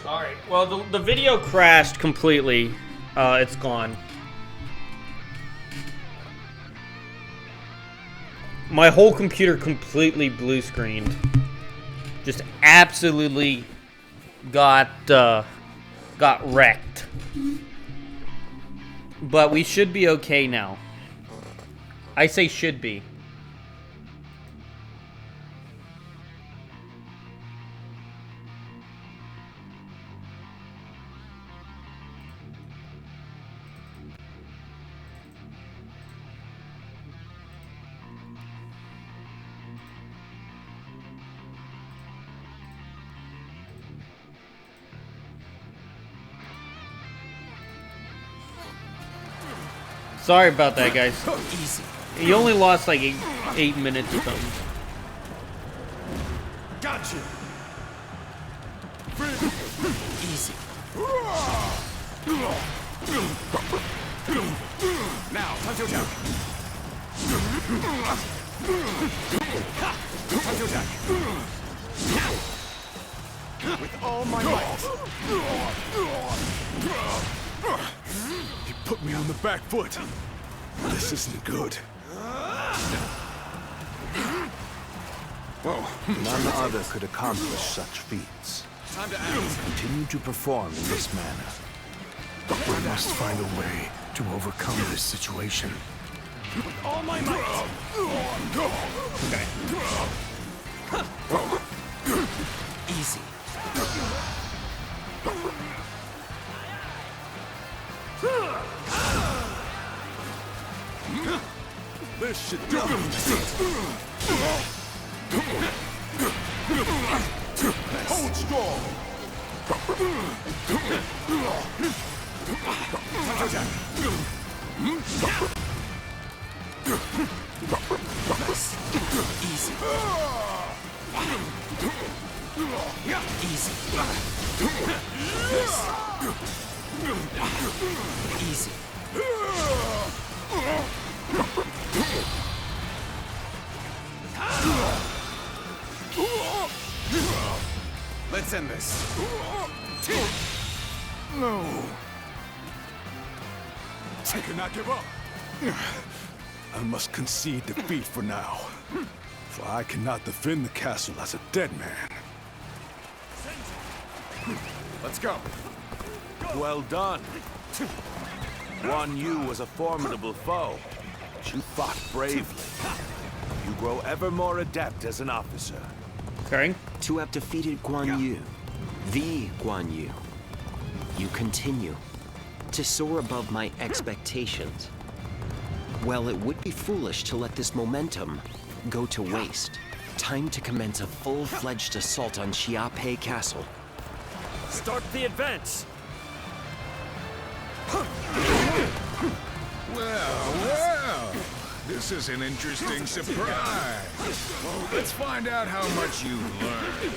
Alright, well, the video crashed completely. It's gone. My whole computer completely blue screened. Just absolutely got wrecked. But we should be okay now. I say should be. Sorry about that, guys. Easy. You only lost like eight minutes or something. Gotcha. Easy. Now, touch attack. Touch attack. With all my might. He put me on the back foot. This isn't good. None other could accomplish such feats. Time to act. Continue to perform in this manner. We must find a way to overcome this situation. With all my might. Okay. Easy. This should do it. Hold strong. Nice. Easy. Easy. Easy. Let's end this. No. I cannot give up. I must concede defeat for now. For I cannot defend the castle as a dead man. Let's go. Well done. Guan Yu was a formidable foe. You fought bravely. You grow ever more adept as an officer. Okay. To have defeated Guan Yu, the Guan Yu, you continue to soar above my expectations. Well, it would be foolish to let this momentum go to waste. Time to commence a full-fledged assault on Xiaopei Castle. Start the advance. Well, this is an interesting surprise. Let's find out how much you've learned.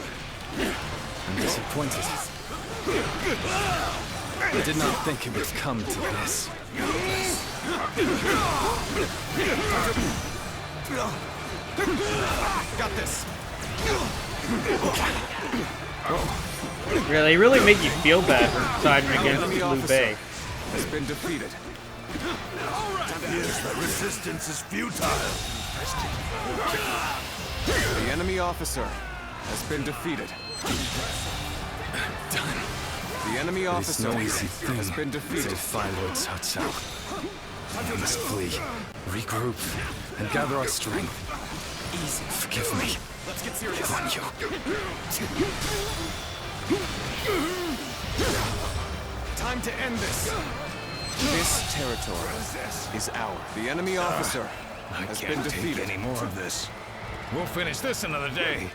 I'm disappointed. I did not think it would come to this. Got this. Yeah, they really make you feel bad for siding against Liu Bei. Has been defeated. Yes, the resistance is futile. The enemy officer has been defeated. The enemy It's officer no easy thing has been to defeated. defy Lord Cao Cao. We must flee, regroup, and gather our strength. Easy. Forgive me, Let's get serious. Guan Yu. Time to end this. This territory is ours. The enemy officer has been defeated. Any more of this? We'll finish this another day.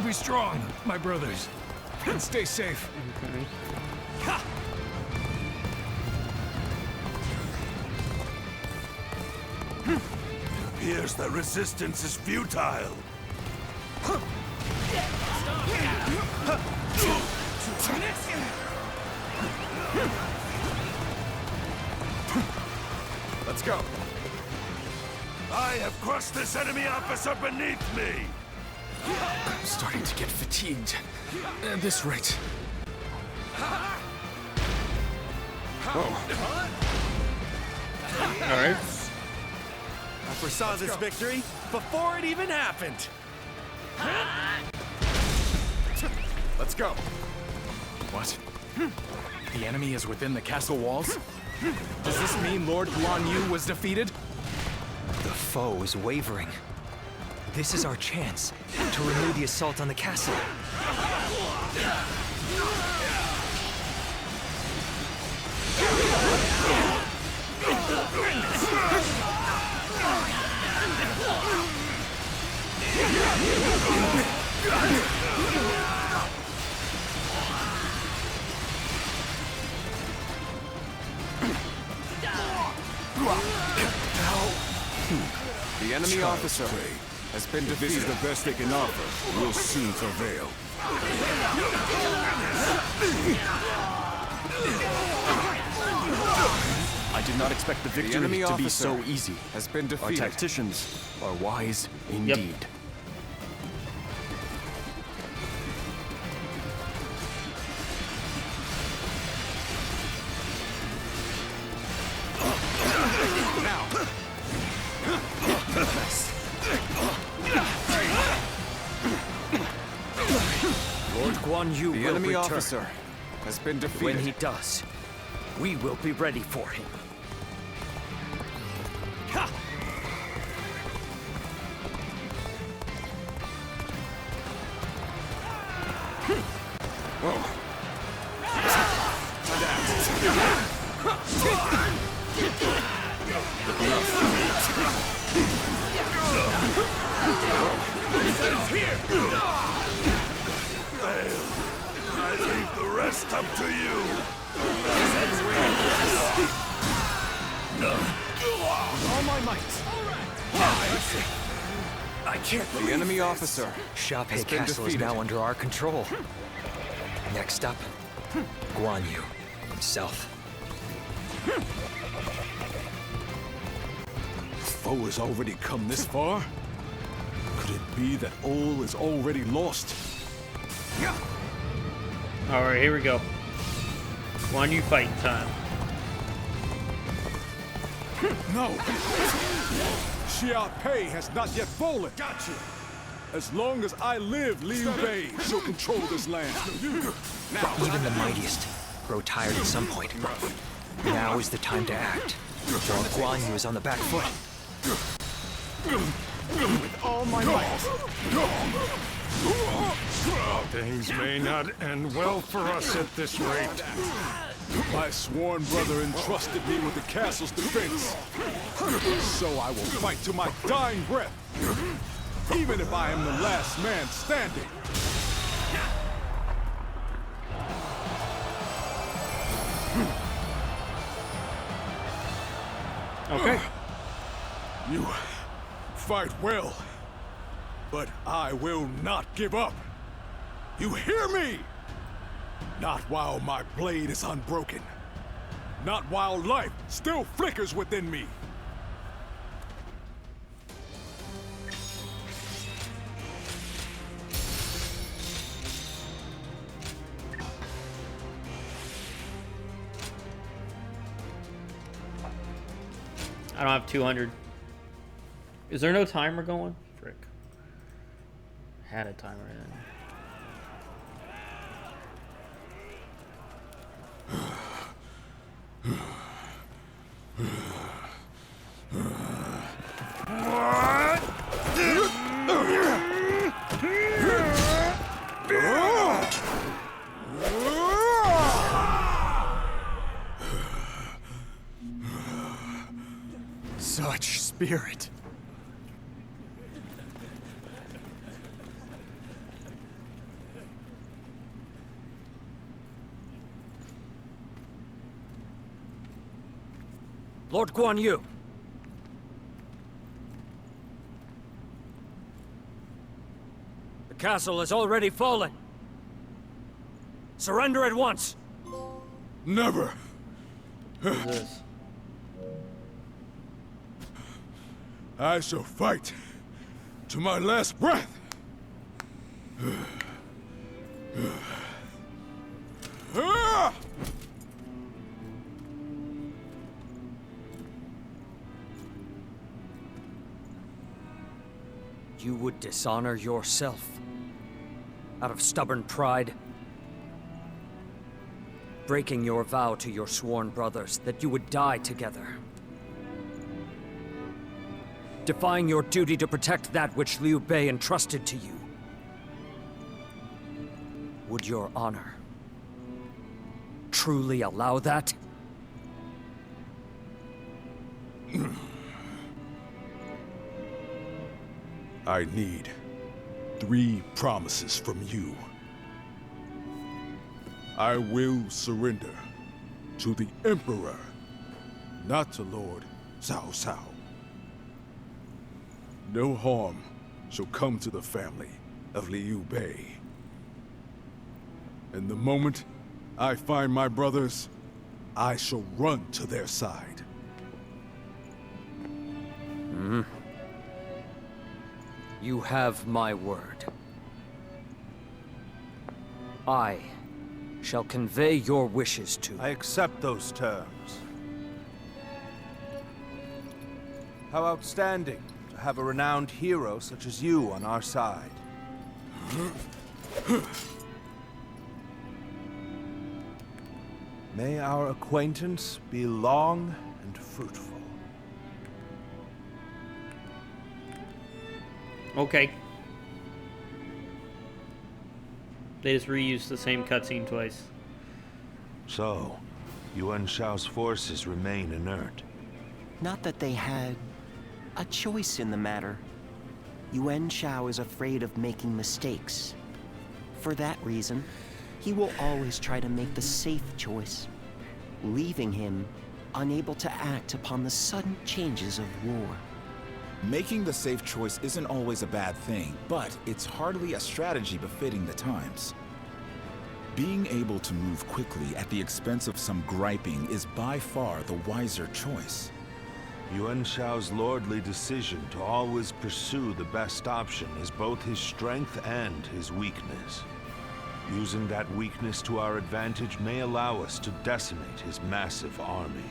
Be strong, my brothers, and stay safe. It appears the resistance is futile. Let's go. I have crushed this enemy officer beneath me. I'm starting to get fatigued. At this rate, All right. I foresaw this victory before it even happened. Let's go. What? The enemy is within the castle walls? Does this mean Lord Guan Yu was defeated? The foe is wavering. This is our chance to renew the assault on the castle. The enemy officer has been defeated. This is the best they can offer. We'll soon prevail. I did not expect the victory enemy to be officer so easy. has been Our defeated. tacticians are wise indeed. Lord Guan Yu The will enemy return. officer has been defeated. When he does, we will be ready for him. I leave the rest up to you. All my might. I can't The enemy officer Shape has been Castle is defeated. now under our control. Next up, Guan Yu himself. The foe has already come this far? Could it be that all is already lost? All right, here we go. Guan Yu fight time. No! Xia Pei has not yet fallen. Gotcha! As long as I live, Liu Bei shall control this land. Even the mightiest grow tired at some point. Now is the time to act. Lord Guan Yu is on the back foot. With all my might. Things may not end well for us at this rate. My sworn brother entrusted me with the castle's defense. So I will fight to my dying breath, even if I am the last man standing. Okay. You fight well, but I will not give up. You hear me? Not while my blade is unbroken. Not while life still flickers within me. I don't have 200. Is there no timer going? Frick. Had a timer in. Such spirit. Lord Guan Yu. The castle has already fallen. Surrender at once. Never. What is this? I shall fight to my last breath. Ah! You would dishonor yourself out of stubborn pride, breaking your vow to your sworn brothers that you would die together, defying your duty to protect that which Liu Bei entrusted to you. Would your honor truly allow that? I need 3 promises from you. I will surrender to the Emperor, not to Lord Cao Cao. No harm shall come to the family of Liu Bei. And the moment I find my brothers, I shall run to their side. You have my word. I shall convey your wishes to... I accept those terms. How outstanding to have a renowned hero such as you on our side. May our acquaintance be long and fruitful. Okay. They just reused the same cutscene twice. So, Yuan Shao's forces remain inert. Not that they had a choice in the matter. Yuan Shao is afraid of making mistakes. For that reason, he will always try to make the safe choice, leaving him unable to act upon the sudden changes of war. Making the safe choice isn't always a bad thing, but it's hardly a strategy befitting the times. Being able to move quickly at the expense of some griping is by far the wiser choice. Yuan Shao's lordly decision to always pursue the best option is both his strength and his weakness. Using that weakness to our advantage may allow us to decimate his massive army.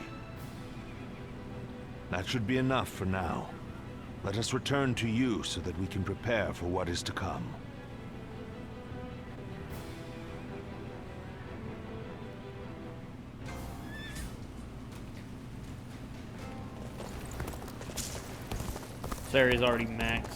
That should be enough for now. Let us return to you so that we can prepare for what is to come. This area's already maxed.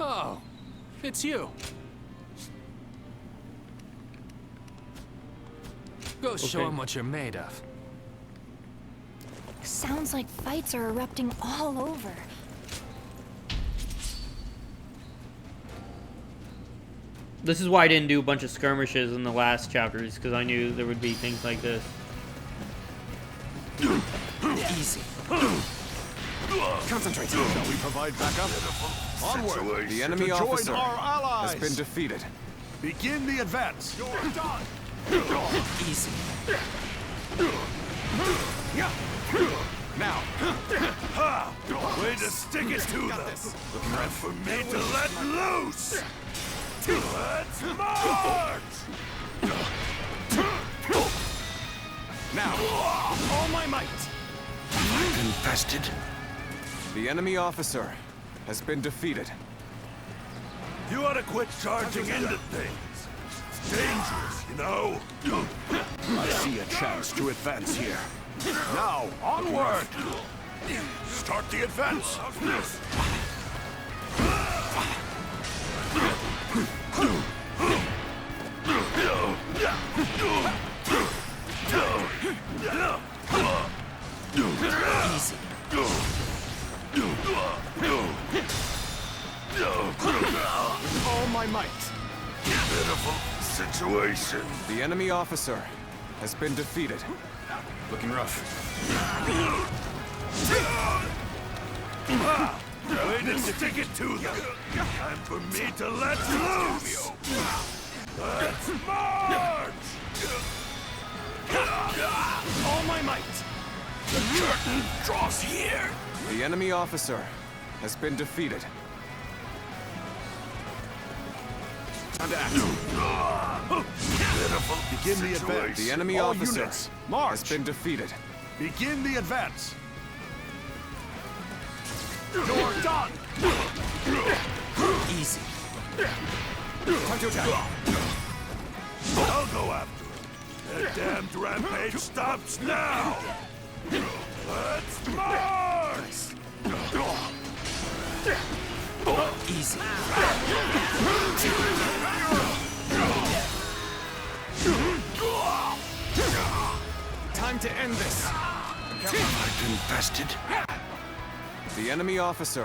Oh, it's you. Go show him what you're made of. Sounds like fights are erupting all over. This is why I didn't do a bunch of skirmishes in the last chapters, because I knew there would be things like this. Easy. Concentrate. Shall we provide backup? Onward! The enemy officer has been defeated. Begin the advance. Easy. Now, Way to stick it to them. Time for me to let loose. Let's march. now, All my might. Infested? the enemy officer has been defeated. You ought to quit charging into things. It's dangerous, you know. I see a chance to advance here. Now, onward! Start the advance. Easy. All my might. Pitiful situation. The enemy officer has been defeated. Looking rough. Way to stick it to them. Time for me to let loose. Let's march! All my might! The curtain draws here! The enemy officer has been defeated. Time to act. Begin the advance. The enemy All officer units, has march! been defeated. Begin the advance. You're done! Easy. Time to attack. I'll go after him. The damned rampage stops now! Let's march! Easy. Time to end this. I've invested. The enemy officer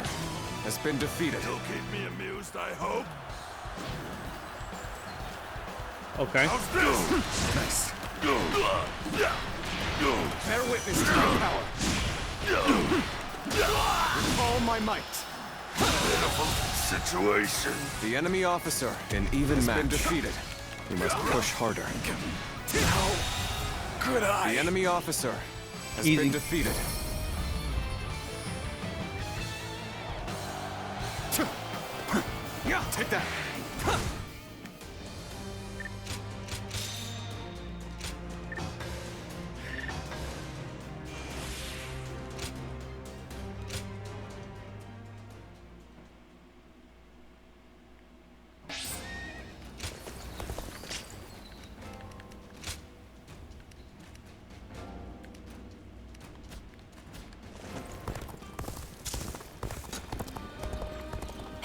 has been defeated. You'll keep me amused, I hope. Okay. How's this? Nice. Bear witness to my power. With all my might. Pitiful situation. The enemy officer in even match. Been defeated. We must push harder. How could I? The enemy officer has Easy. been defeated. Yeah, take that.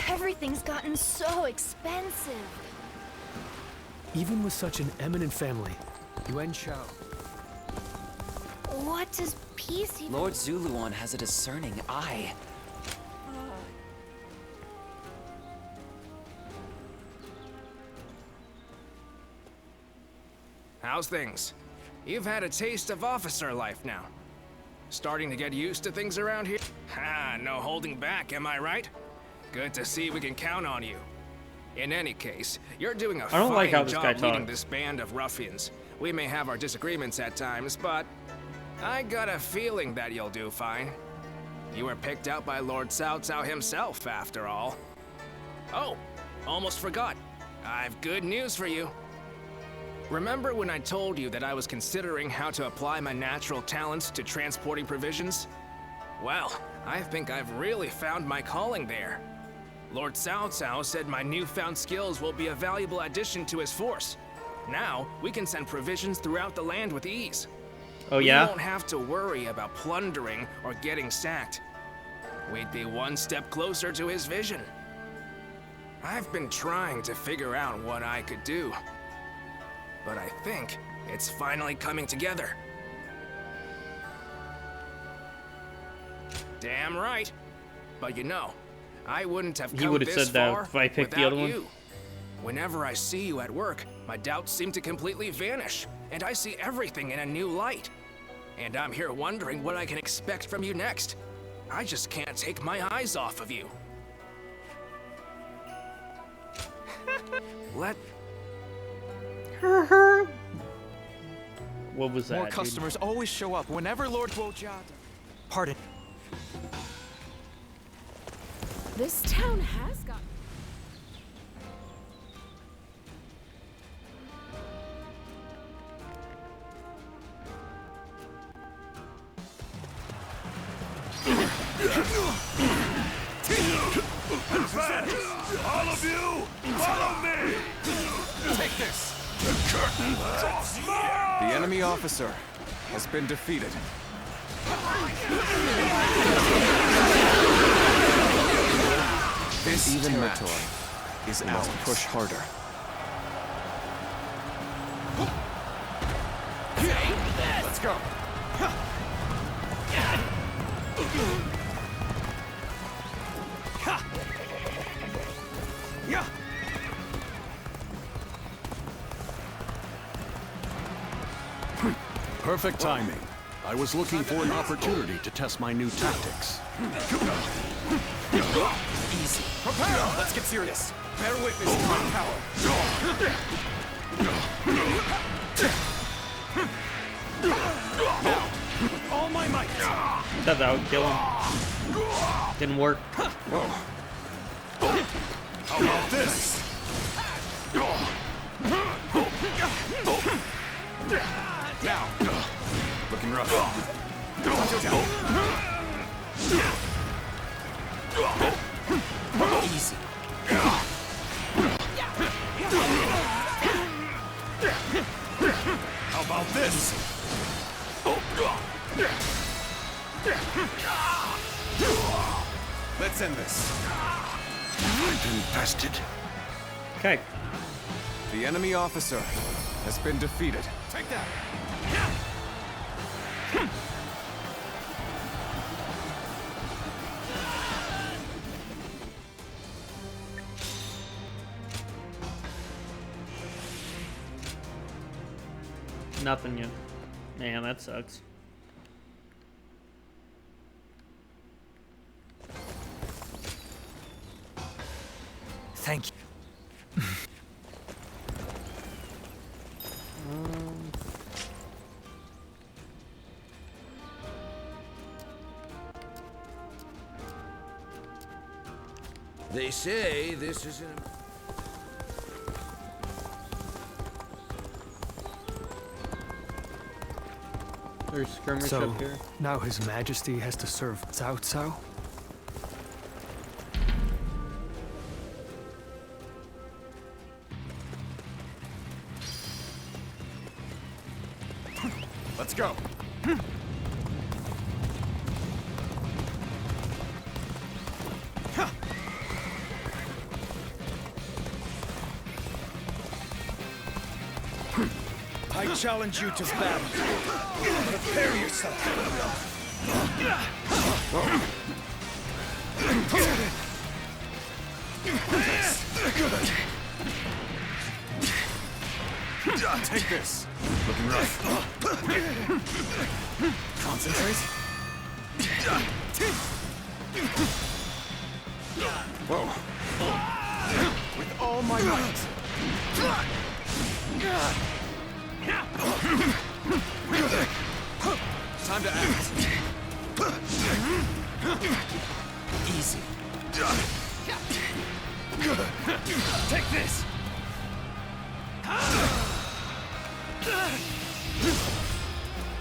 Everything's gotten so expensive. Even with such an eminent family, Yuan Shao. What does peace even... Lord Zuluan has a discerning eye. How's things? You've had a taste of officer life now. Starting to get used to things around here? Ha, no holding back, am I right? Good to see we can count on you. In any case, you're doing a I don't like how fine this guy job leading talks. this band of ruffians. We may have our disagreements at times, but I got a feeling that you'll do fine. You were picked out by Lord Cao Cao himself, after all. Oh, almost forgot. I've good news for you. Remember when I told you that I was considering how to apply my natural talents to transporting provisions? Well, I think I've really found my calling there. Lord Cao Cao said my newfound skills will be a valuable addition to his force. Now, we can send provisions throughout the land with ease. Oh yeah? We won't have to worry about plundering or getting sacked. We'd be one step closer to his vision. I've been trying to figure out what I could do, but I think it's finally coming together. Damn right. But you know, I wouldn't have He come would have this said that far if I picked the without other one. you. Whenever I see you at work, my doubts seem to completely vanish, and I see everything in a new light. And I'm here wondering what I can expect from you next. I just can't take my eyes off of you. Let What was that? more dude? customers always show up whenever Lord Wojada. Pardon. This town has got... Advance! All of you, follow me! Take this! The curtain draws here! The enemy officer has been defeated. This even territory is ours. Must push harder. Let's go! Perfect timing. I was looking for an opportunity to test my new tactics. Easy. Prepare! Let's get serious. Bear witness to my power. With all my might. Thought that would kill him. Didn't work. How about this? Now, looking rough. Easy. How about this? Let's end this. I've been tested. Okay. The enemy officer has been defeated. Take that. Nothing yet. Man, that sucks. Thank you. They say this is an... There's skirmish So, up here. now His Majesty has to serve Cao Cao? Let's go. I challenge you to battle. Prepare yourself. Take this. Looking rough. Concentrate. Whoa. With all my might. Time to act. Easy. Take this.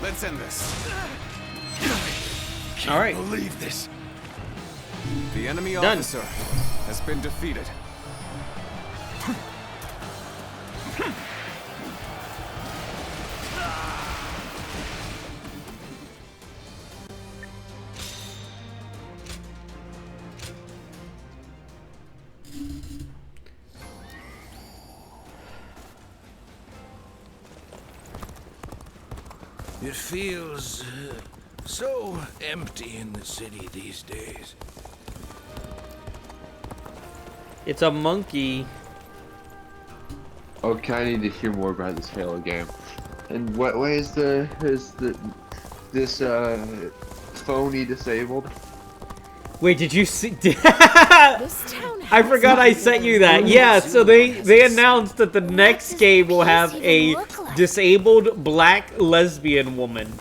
Let's end this. All right. Believe this. The enemy Done. officer has been defeated. It feels so empty in the city these days. It's a monkey. Okay, I need to hear more about this Halo game. And what way is this phony disabled? Wait, did you see? This town I forgot I sent you that. Yeah, so they announced that the next game will have a disabled black lesbian woman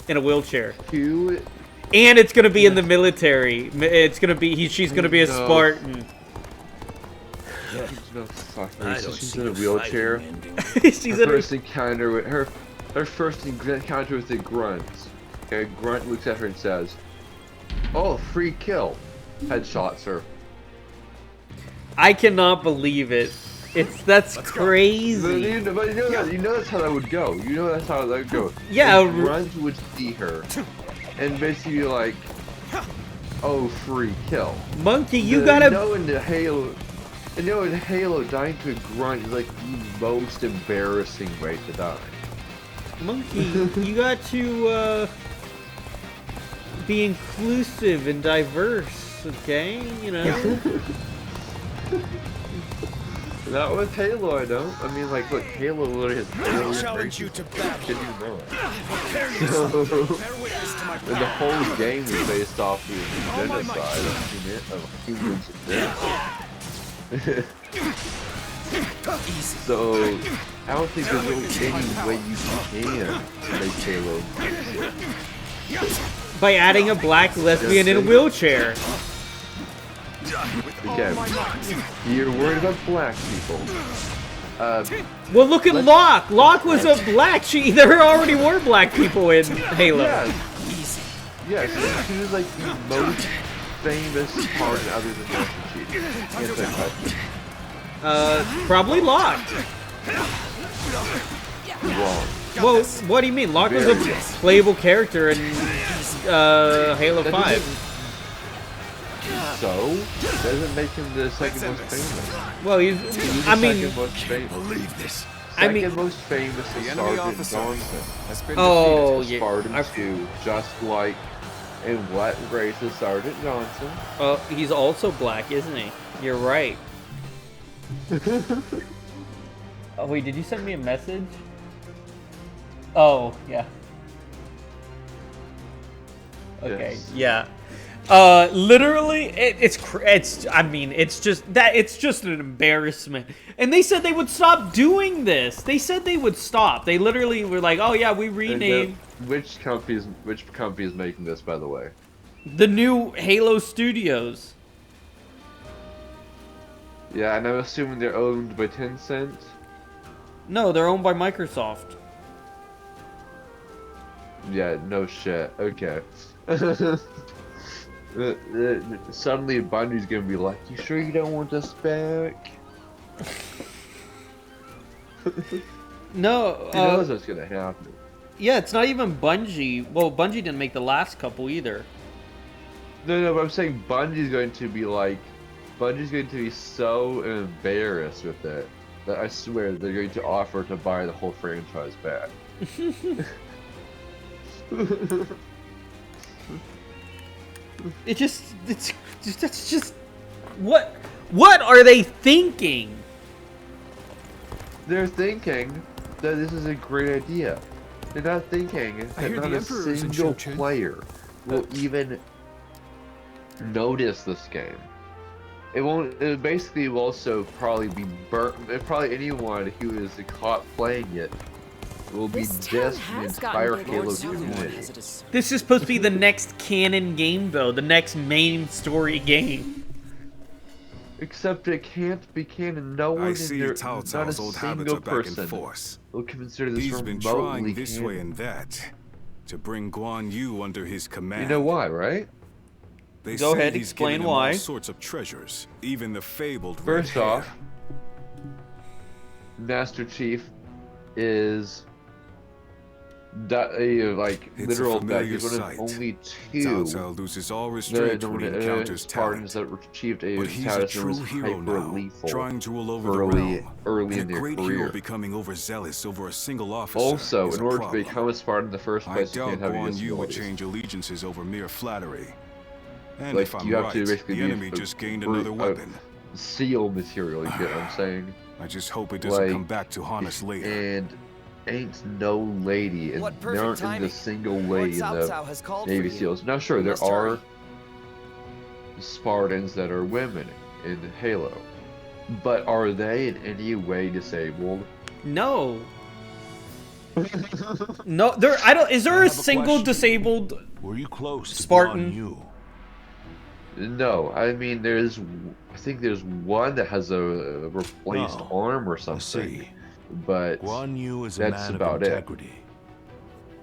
in a wheelchair. Cute. And it's gonna be in the military. It's gonna be she's gonna be a Spartan. No, fuck me. So she's in a wheelchair. She's her first encounter with her first encounter with the grunt. Okay, grunt looks at her and says, "Oh, free kill." Headshots her. I cannot believe it. That's crazy. But you know that's how that would go. You know that's how that would go. Yeah. The grunt would see her and basically be like, "Oh, free kill." Monkey, you gotta. In Halo, dying to a grunt is like the most embarrassing way to die. Monkey, you got to be inclusive and diverse, okay? You know. Not with Halo, I don't. I mean, like, look, Halo literally has. I challenge you to battle. Did you know it? Prepare yourself. Bear witness to my And the whole game is based off the genocide of humans. So, I don't think there's really any way you can make Halo. By adding a black lesbian in a wheelchair. Again, you're worried about black people. Well, look at Locke. Locke was a black. There already were black people in Halo. Yes, she was like the most famous part other than Master Chief. Probably Locke. Wrong. Well, what do you mean? Locke was a playable character in Halo 5. So, doesn't make him the second most famous. Well, he's I mean, second most famous. Most famous is Sergeant Johnson. Oh, yeah. Spartan 2, just like in what race is Sergeant Johnson? He's also black, isn't he? You're right. Oh, wait, did you send me a message? Oh, yeah. Okay, yes. Yeah. Literally, I mean, it's just an embarrassment. And they said they would stop doing this. They said they would stop. They literally were like, oh yeah, we renamed. Which company is making this, by the way? The new Halo Studios. Yeah, and I'm assuming they're owned by Tencent? No, they're owned by Microsoft. Yeah, no shit. Okay. Suddenly Bungie's gonna be like, you sure you don't want us back? No, Who knows what's gonna happen? Yeah, it's not even Bungie. Well, Bungie didn't make the last couple either. No, but I'm saying Bungie's going to be so embarrassed with it that I swear they're going to offer to buy the whole franchise back. That's just what are they thinking? They're thinking that this is a great idea. They're not thinking that not a single player will even notice this game. It won't. It basically will also probably be burnt. Probably anyone who is caught playing it will be just the entire Halo community. This is supposed to be the next canon game, though. The next main story game. Except it can't be canon. No one in there, not a single person will consider this He's been trying remotely this way and that to bring Guan Yu under his command. You know why, right? They Go say ahead, he's explain given him why. all sorts of treasures, even the fabled First red off, hair. Master Chief is like It's literal a that familiar he's one sight. of only Cao two Cao loses all restraint when he encounters Spartans talent. that achieved a But he's a status that true was hero now, hyper-lethal trying to rule over the early realm. in And a their great career. hero becoming overzealous over a single officer Also, is in a order to problem. become a Spartan in the first I place, you doubt can't have any Guan Yu would disabilities. change allegiances over mere flattery. And Like, if I'm you have right, to basically the be enemy a just gained brute- another weapon. SEAL material, you get what I'm saying? I just hope it doesn't Like, come back to haunt us later. And ain't no lady, and What there perfect aren't timing. a single Lord lady in Cao the Cao has called Navy for you. SEAls. Now, sure, You there must hurry. are Spartans that are women in Halo, but are they in any way disabled? No. No, I don't. Is there a single disabled Were you close to Spartan? Guan Yu? No, I mean I think there's one that has a replaced No, arm or I something, see. but Guan Yu is a that's man about of it. integrity.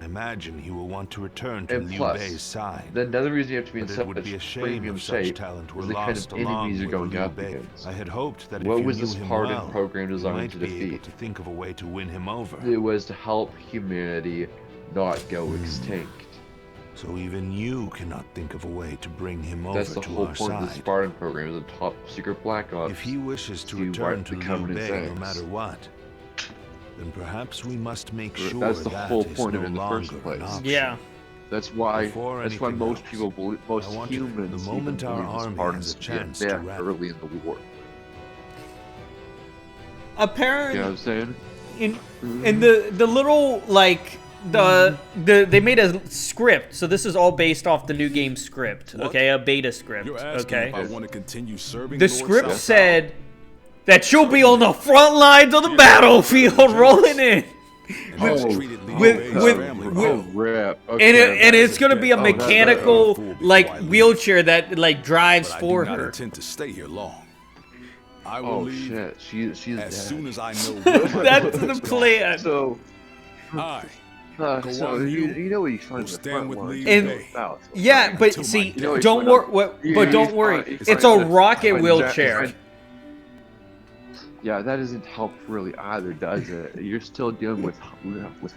Imagine he will want to return to And Liu plus, Bei's side. another reason you have to be in But it such would be a shame premium if such shape talent were is the kind lost of along enemies you're with going Liu up Bei. against. I had hoped that if What you was knew the him Spartan well, program you designed might to be able defeat? to think of a way to win him over. It was to help humanity not go extinct. So even you cannot think of a way to bring him over That's the to whole our point of the side. Spartan program, is a top secret black ops. If he wishes to to return wipe to the Liu Covenant's Bei no eggs. matter what, then perhaps we must make That's sure the that whole is point no of it in the first longer place. an option. Yeah. That's why. Before That's why anything most else, people, most I want humans, the moment even our believe the army Spartans has a did chance to death wrap- early in the war. Apparently, You know what I'm saying? in the little like they made a script, so this is all based off the new game script. Okay, a beta script. You're asking Okay, if I want to continue serving the Lord script Cao Cao? said that she'll be on the front lines of the battlefield, rolling in. Rip. And it's gonna be a mechanical like wheelchair that like drives for I do not her. intend to stay here long. I will leave shit, she's as dead. soon as I know. That's the plan. So, so you know what you find will stand with Liu And Bei. yeah, but see, don't worry. But don't worry. It's a rocket wheelchair. Yeah, that doesn't help really either, does it? You're still dealing with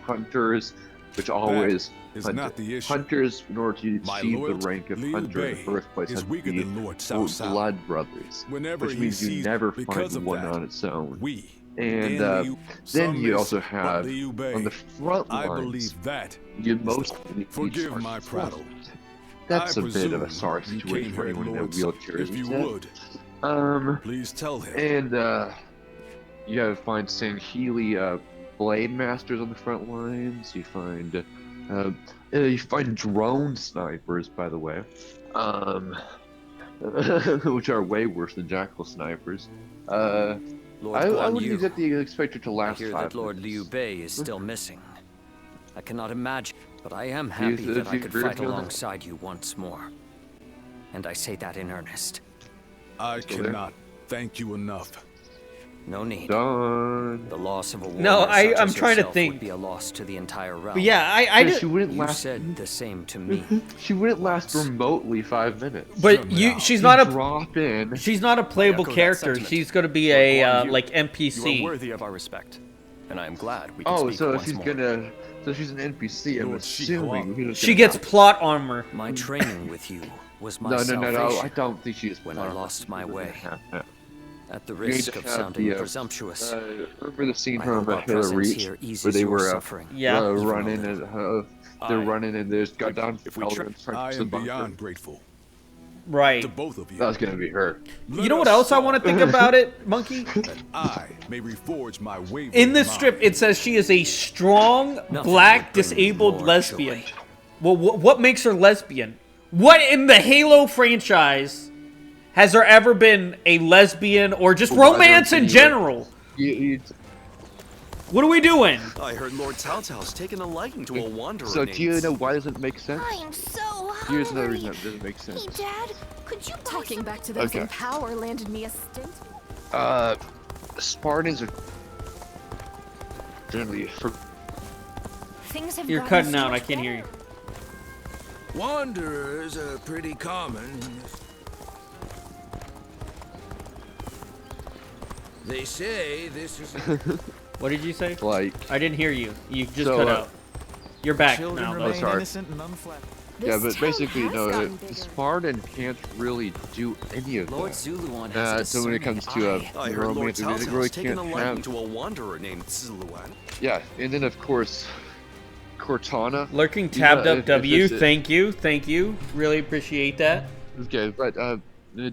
hunters, which always is not the issue. Hunters, in order to My achieve the lord, rank of Liu hunter in the Bei first place, is have to weaker be than Lord Cao Cao. blood brothers, Whenever which he means you sees never because find of one that, on its own. We And Liu, then some you miss, also but have Liu Bei, on the front I lines. believe that You is most forgive my prattle. That's I a bit of a presume sorry you situation came for here, anyone in a lords. wheelchair. If you isn't it? would, please tell him. And you gotta find Sanheili blade masters on the front lines. You find drone snipers, by the way, which are way worse than jackal snipers. Lord I Guan would Yu, expect the expected to I last hear 5 that Lord minutes. Liu Bei is still missing. I cannot imagine, but I am Do happy you that I agree could with fight me on that? alongside you once more. And I say that in earnest. I Still there? cannot thank you enough. No need. Done. The loss of a warrior No, such as I'm trying to yourself think. would be a loss to the entire realm. But yeah, I She did. wouldn't You last. said the same to me. She wouldn't last remotely 5 minutes. But she's not a drop in. she's not a playable echo that character. sentiment. She's gonna be Lord a Guan Yu, like You are NPC. worthy of our respect, and I am glad we can Oh, speak so once she's more. gonna. So she's an NPC. I'm Lord assuming. We're just She gonna gets have- plot armor. My training with you was my No, salvation. I don't think she is. When I lost my way. Yeah. At the You need risk to of have sounding the, presumptuous, remember the scene I from hope our Halo presence Reach here eases where they your were suffering. Yeah. running and they're running and there's got down If we fell try, in front I of the am bunker. beyond grateful Right. to both of you. That was gonna be her. You know what else I want to think about it, Monkey? That I may reforge my wavering In this mind. strip, it says she is a strong, Nothing black, would bring disabled more lesbian. joy. Well, what makes her lesbian? What in the Halo franchise has there ever been a lesbian or just romance in general? What are we doing? I heard Lord Cao Cao's taken a liking to a wanderer So named... do you know why doesn't make sense? I'm so hungry. Here's another reason that doesn't make sense. Hey, Dad, could you buy Talking some- back to those Okay. in power landed me a stint. Spartans are generally Things have You're gotten cutting so out. I much can't hear you. better. Wanderers are pretty common. They say this is... What did you say? like. I didn't hear you. You just So, cut out. You're back Children now, though. remain sorry. innocent and unflattered. Yeah, This but town basically, has no, gotten the bigger. Spartan can't really do any of Lord that. Zuluan has a So when it comes to I heard Lord romance, Cao they Cao's really taken can't a liking have. to a wanderer named Zuluan. Yeah, and then of course, Cortana. Lurking Yeah, tabbed up if W. it's a- Thank you. Really appreciate that. Okay, but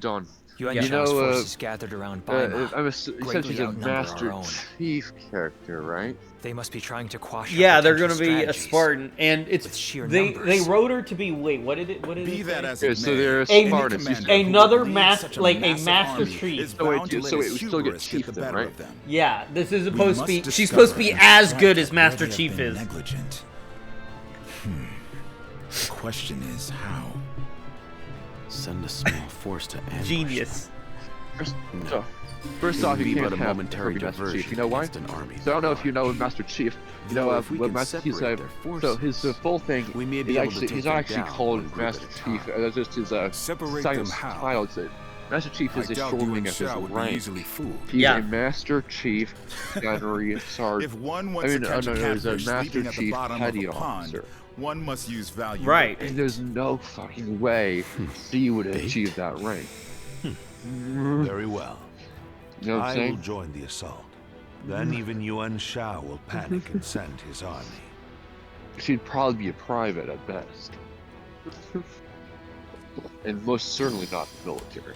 Dawn. Yuan Yeah. Shao's You know, forces gathered around Baima. you said greatly she's a outnumber our Master own. Chief character, right? They must be trying to quash our Yeah, they're potential gonna be a strategies. Spartan, and it's With sheer they numbers. wrote her to be. Wait, what did it? What did Be it that say? as Okay, it so may, they're A- Spartans. Another leads mas- such a like a massive master army chief. is So wait, bound to so let wait, his we still get hubris chief the then, better right? of them. Yeah, this is supposed to must be. She's discover supposed to be and as strike good as where Master they have Chief been is. negligent. The question is how. Send a small force to ambush. Genius. First It off, would you be can't but a have momentary her be Master Chief. diversion You know why? against an army So I don't know if you know Master Chief. You know Though if we what can Master Chief's separate their so his forces, full thing. we may is be able to actually, take he's them not actually down called one group Master at a Chief. time. That's just his Separate second them how? title. It's it. Master Chief is I a doubt short you wing and of his Shao would be rank. easily fooled. He's Yeah. a Master Chief Gunnery Sergeant. If one wants to catch a he's a catfish Master sleeping at the Chief bottom of Petty a pond, Officer. one must use value. Right. And there's no fucking way he would achieve that rank. Very well. You know what I'm I saying? will join the assault. Then even Yuan Shao will panic and send his army. She'd probably be a private at best. And most certainly not the military.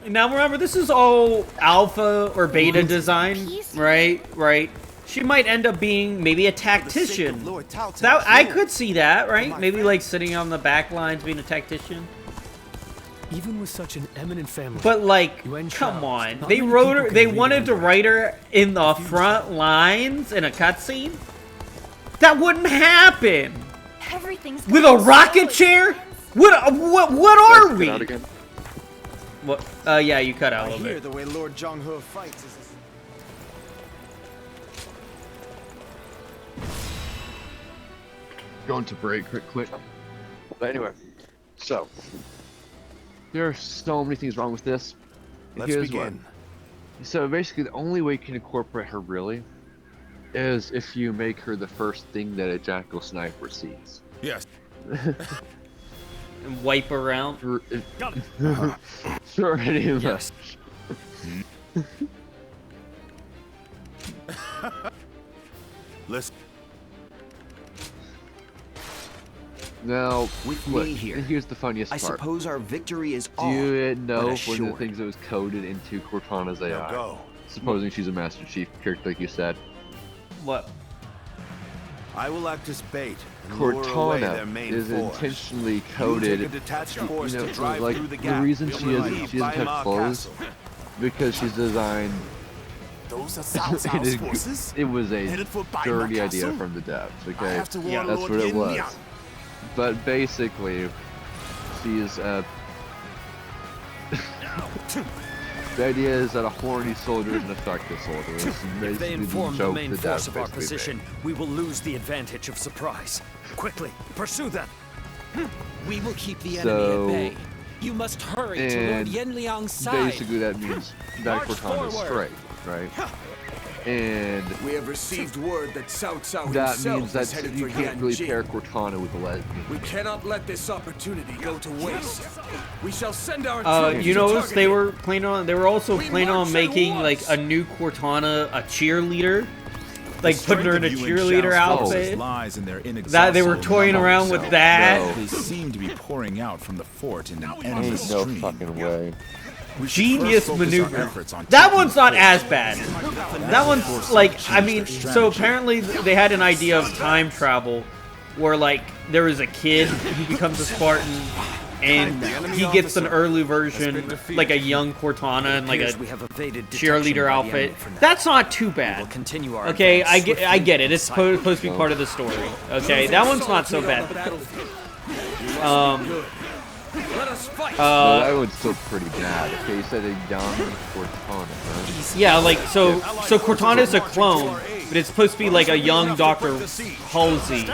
Now remember, this is all alpha or beta design, right? Right. She might end up being maybe a tactician. That I could see that, right? Maybe like sitting on the back lines, being a tactician. Even with such an eminent family. But like, Yuan come Shao, on. not They many wrote people her. can They read wanted and to write. write her in the front lines in a cutscene. That wouldn't happen. Everything's With a going rocket so chair? What are we? Out again? What? Yeah, you cut out a little bit. the way Lord Zhonghe fights is... Going to break quick. But anyway, so there are so many things wrong with this. Let's Here's begin. one. So basically, the only way you can incorporate her really is if you make her the first thing that a jackal sniper sees. Yes. And wipe around. Pretty much. Listen. Now, With look, me here, here's the funniest I part. suppose our victory is Do all you but know one of the assured. things that was coded into Cortana's AI? Now go. Supposing she's a Master Chief character, like you said. What? I will act as bait and lure away their Cortana main is force. intentionally coded. You take a detached force You know, to drive like through the the gap. reason she You'll doesn't leave have Weimar clothes Castle. because she's designed. Those are Cao Cao's forces? It was a Headed for Weimar dirty idea Castle? from the devs. I Okay, have to warn that's Lord what it Yin was. Yang. But basically, she's the idea is that a horny soldier is an effective soldier. It's If they basically inform the joke main the force devs of our basically position, we will lose the advantage of surprise. Quickly, pursue them. We will keep the So- enemy at bay. You must hurry to Lord and Yin Liang's side. basically that means that Cortana's straight, right? And We have received word that Cao Cao that himself means is that headed you for can't really Yanjing. pair Cortana with a lesbian. We cannot let this opportunity go to waste. We shall send our troops You to notice target they him. were planning on. They were also We planning march on at making like once. a new Cortana, a cheerleader, like putting her in a cheerleader outfit. Lies in their That they were toying around with that. They seem to be pouring out from the fort in an Ain't endless no stream. fucking way. Genius maneuver. That one's not as bad. That one's like, I mean, so apparently they had an idea of time travel where like there is a kid who becomes a Spartan and he gets an early version, like a young Cortana and like a cheerleader outfit. That's not too bad. Okay, I get it. It's supposed to be part of the story. Okay, that one's not so bad. No, that one's still pretty bad. Okay, you said a young Cortana, right? Yeah, like so Cortana's a clone, but it's supposed to be like a young Dr. Halsey,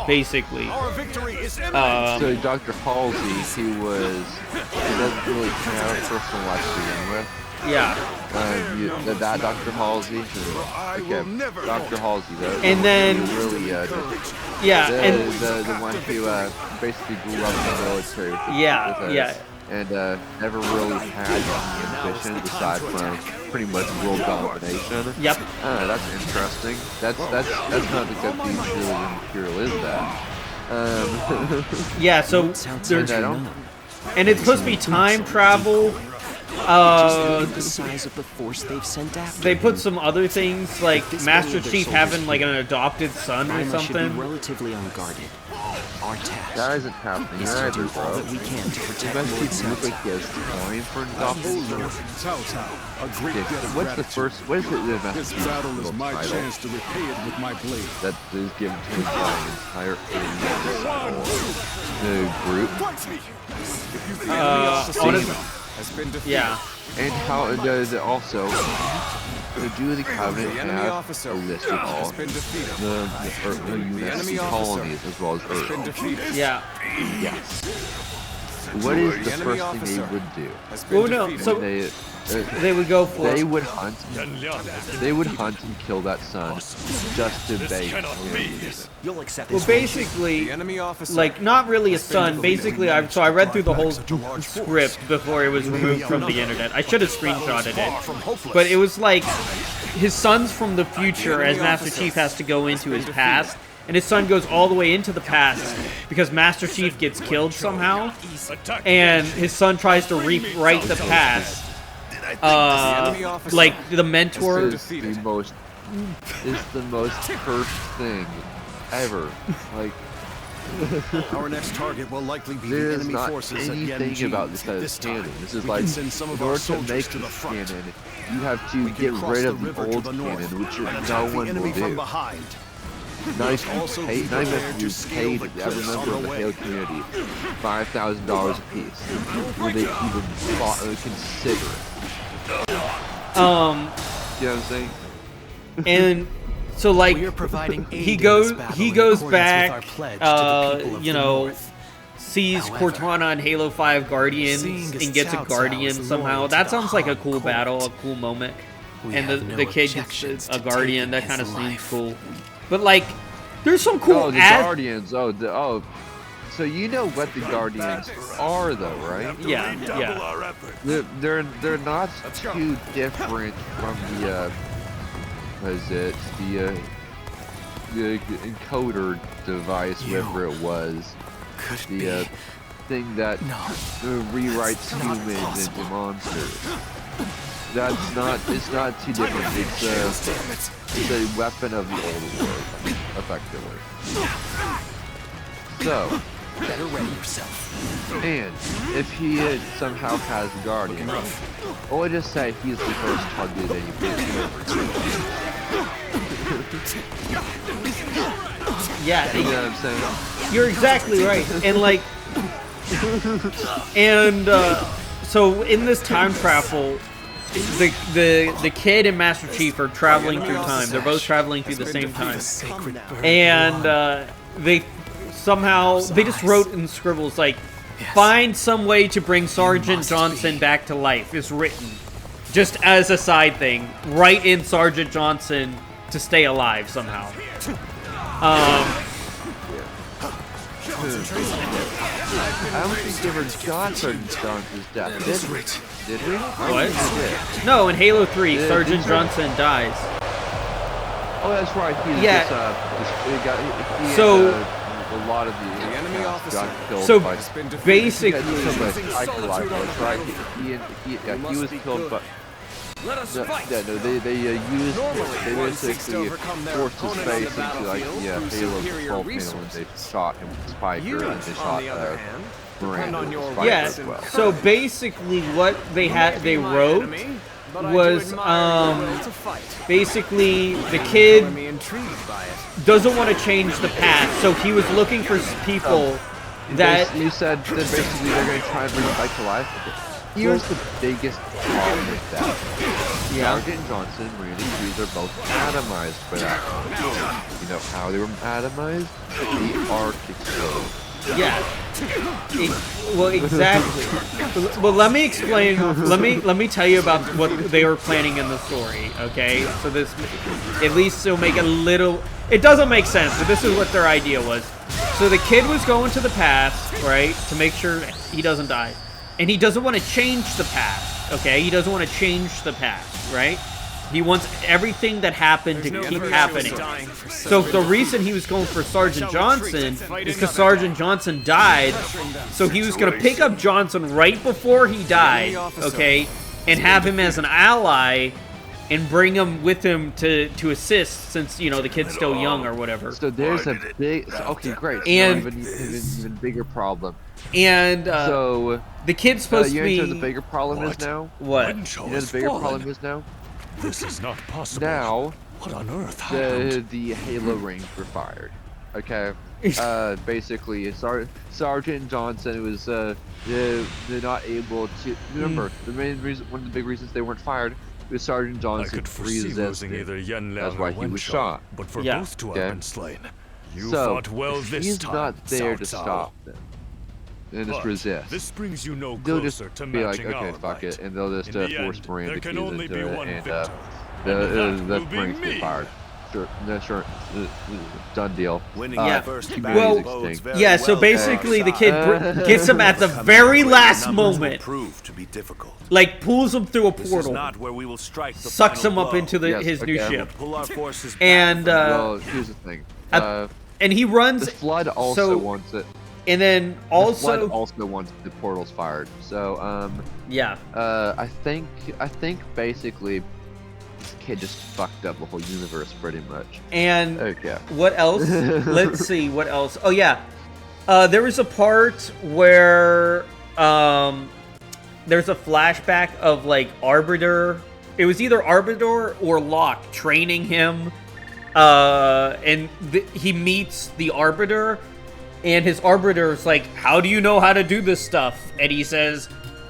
basically. So Dr. Halsey, he doesn't really have a personal life to begin with. Yeah. That Dr. Halsey, okay, Dr. Halsey, And then, yeah, and the one who basically grew up in the military. Yeah. And never really had any ambitions aside from pretty much world domination. Yep. That's interesting. That's not the good thing Imperial is that. Yeah, so there's, and it's supposed to be time travel. The size of the force they've sent after They put some other things like Master Chief having like an adopted son or Weimar should be something. relatively unguarded. Our task That isn't happening is to either, do all bro. that we can to protect Master Lord Chief looks like he has time for an adopted son. What's the first? What is it? The Master This Chief's battle is little my title chance to repay it with my blade. that is given to him by an entire alien group. Yeah. And how does it also do the Covenant have a list of all the UNSC colonies as well as Earth? Yeah. Yes. What is the first thing they would do? Well, no, so they would go for. They would hunt. They would hunt and kill that son just to beg him. You'll accept Well, basically, like not really a son. Basically, I read through the whole script before it was removed from the internet. I should have screenshotted it, but it was like his son's from the future, as Master Chief has to go into his past. And his son goes all the way into the past because Master Chief gets killed somehow, and his son tries to rewrite the past. Like the mentor. This is the most cursed thing ever. Like, Our next target will likely be the There's enemy not forces at anything Yenji. about this This time, cannon. This is we like, can send some in of our order to soldiers make to the this front. cannon, you have to We can get cross rid the of the river to old the north cannon, which and no attack the one enemy will from do. behind. Not if Also you be pay, not prepared if to you scale paid the every cliffs member on of the the way. Halo community $5,000 a piece. Will they even consider it? You know what I'm saying? And so like We are providing aid he in goes this battle he in goes accordance with back our pledge to the people of you the know North. sees However, Cortana and Halo 5 Guardians seeing as and gets a Cao Cao Guardian is somehow. loyal to That the sounds like a Han cool court, battle, a cool moment. we And have no the kid gets objections a to Guardian. taking That kind of his seems life. cool. But like there's some cool Oh, the Guardians. Oh. So you know what the Guardians are, though, right? Yeah, yeah. They're not too different from the what is it? The encoder device, whatever it was. The thing that rewrites humans into monsters. That's not. It's not too different. It's a weapon of the old world, effectively. So, better ready yourself. and if he somehow has the Guardian, or just say he's the first target Yeah, you know what I'm saying? You're exactly right. And like and so in this time travel the kid and Master Chief are traveling through time. They're both traveling through the same time. And they just wrote in scribbles like, find some way to bring Sergeant Johnson back to life is written. Just as a side thing. Write in Sergeant Johnson to stay alive somehow. I don't think they ever got Sergeant Johnson's death, did we? What? No, in Halo 3, Sergeant Johnson dies. Oh, that's right. A lot of the enemy officer got killed. So by, basically, he was killed by. Let us fight. Yeah, no, they basically forced his face into like Halo control panel and they shot him with Spiker and they shot Miranda with Spiker as well. So basically what they wrote was basically the kid doesn't want to change the past, so he was looking for people that you said that basically they're going to try and bring him back to life. Here's the biggest problem with that. Sergeant Johnson and Randy Cruz are both atomized by that. You know how they were atomized? The arc exploded. Yeah. Well, exactly. Well, let me explain. Let me tell you about what they were planning in the story. Okay, so this at least it'll make a little. It doesn't make sense, but this is what their idea was. So the kid was going to the past, right, to make sure he doesn't die, and he doesn't want to change the past. Okay, he doesn't want to change the past, right? He wants everything that happened to keep happening. So the reason he was going for Sergeant Johnson is because Sergeant Johnson died. So he was going to pick up Johnson right before he died, okay, and have him as an ally and bring him with him to assist since, you know, the kid's still young or whatever. So there's a big... Okay, great. And even bigger problem. And so the kid's supposed to be... You know what the bigger problem is now? What? You know the bigger problem is now? This is not possible. Now, what on earth happened? The Halo rings were fired. Okay. Basically, Sergeant Johnson was they're not able to remember the main reason. One of the big reasons they weren't fired was Sergeant Johnson resisted. That's why he was shot. But for both to have been slain, you so fought well this he's time. Not there to Cao Cao. stop them. And just resist. This brings you no they'll just closer to be like, matching okay, our fuck might. it, and they'll just force Miranda there can Keys only into be it, one and victor. that's Miranda get fired. Sure, done deal. Yeah, so basically the kid gets him at the very last moment. Like pulls him through a portal. Sucks him up into his new ship. And well, here's the thing. And he runs. The Flood also wants it. And then also, the Flood also wants the portals fired. So yeah. I think basically this kid just fucked up the whole universe pretty much. And what else? Let's see what else. Oh yeah, There was a part where there's a flashback of like Arbiter. It was either Arbiter or Locke training him, and he meets the Arbiter, and his Arbiter's like, "How do you know how to do this stuff?" And he says,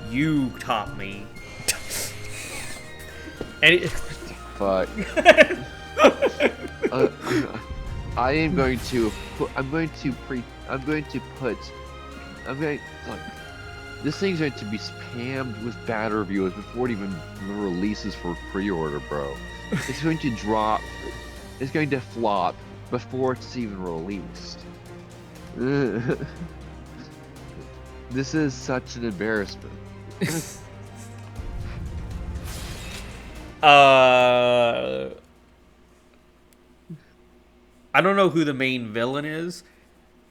"You taught me." And Fuck. I am going to put. Look, this thing's going to be spammed with bad reviews before it even releases for pre-order, bro. It's going to drop. It's going to flop before it's even released. This is such an embarrassment. I don't know who the main villain is.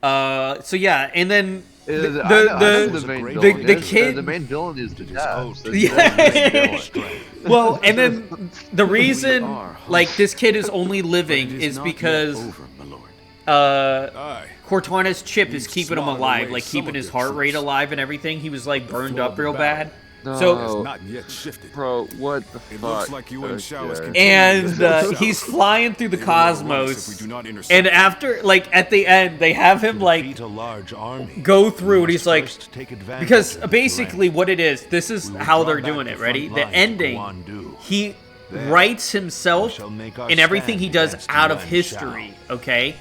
So yeah, and then the kid. The main villain is the host. Yeah. Well, and then the reason like this kid is only living is because Cortana's chip is keeping him alive, like keeping his heart rate alive and everything. He was like burned up real bad. No, so, not yet shifted. Bro, what the It fuck? looks like you and Shao is and he's flying through the cosmos, and after, like, at the end, they have him, like, go through, and he's like, because basically what it is, this is how they're doing it, ready? The ending, he writes himself and everything he does out of history, okay?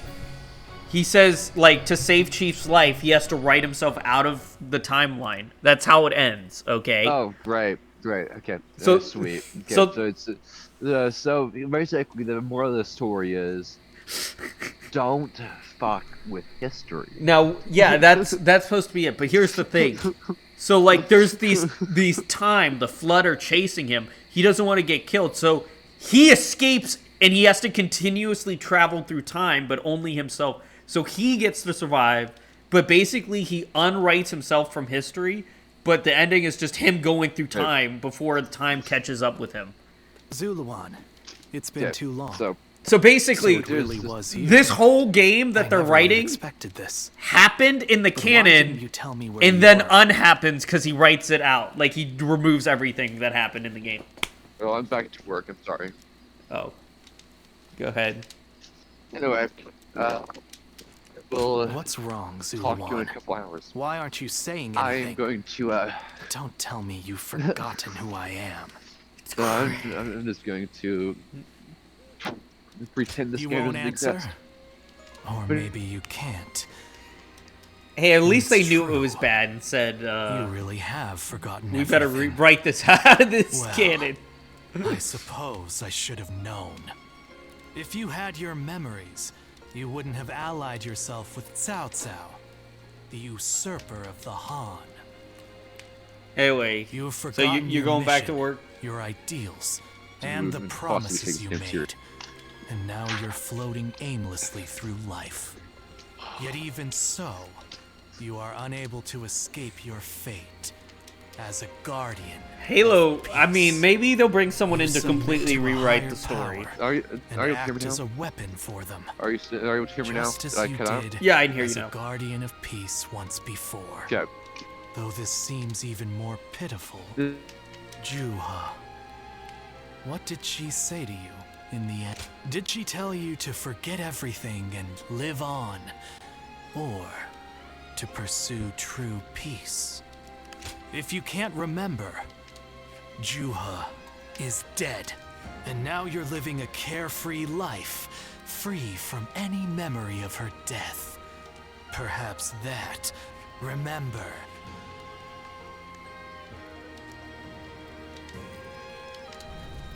He says, like, to save Chief's life, he has to write himself out of the timeline. That's how it ends, okay? Oh, right, okay. So sweet. Okay, so it's so basically the moral of the story is, don't fuck with history. Now, yeah, that's supposed to be it. But here's the thing. So, like, there's these time, the Flood are chasing him. He doesn't want to get killed, so he escapes, and he has to continuously travel through time, but only himself. So he gets to survive, but basically he unwrites himself from history, but the ending is just him going through time before the time catches up with him. Zuluan, it's been too long. So basically, this whole game that they're writing happened in the canon, and then unhappens because he writes it out. Like, he removes everything that happened in the game. Oh, I'm back to work. I'm sorry. Oh. Go ahead. Anyway, we'll what's wrong, Zuluan? Talk to you in a couple hours. Why aren't you saying anything? I'm going to, Don't tell me you've forgotten who I am. I'm just going to pretend this you game won't doesn't answer? exist. Or maybe you can't. Hey, at least they knew it was bad and said, you really have forgotten we better rewrite this out of this canon. I suppose I should have known. If you had your memories, you wouldn't have allied yourself with Cao Cao, the usurper of the Han. Anyway, you have so forgotten you're going back to work? Your ideals, and the promises you made. And now you're floating aimlessly through life. Yet even so, you are unable to escape your fate as a guardian. Halo, I mean, maybe they'll bring someone in to completely rewrite the story. Are you able to hear me as now? a weapon for them. Are you able to hear me now? Just as Did I you cut out? did Yeah, I can hear you as now. a guardian of peace once before. Okay. Though this seems even more pitiful. Juha. What did she say to you in the end? Did she tell you to forget everything and live on? Or to pursue true peace? If you can't remember, Juha is dead. And now you're living a carefree life, free from any memory of her death. Perhaps that, remember.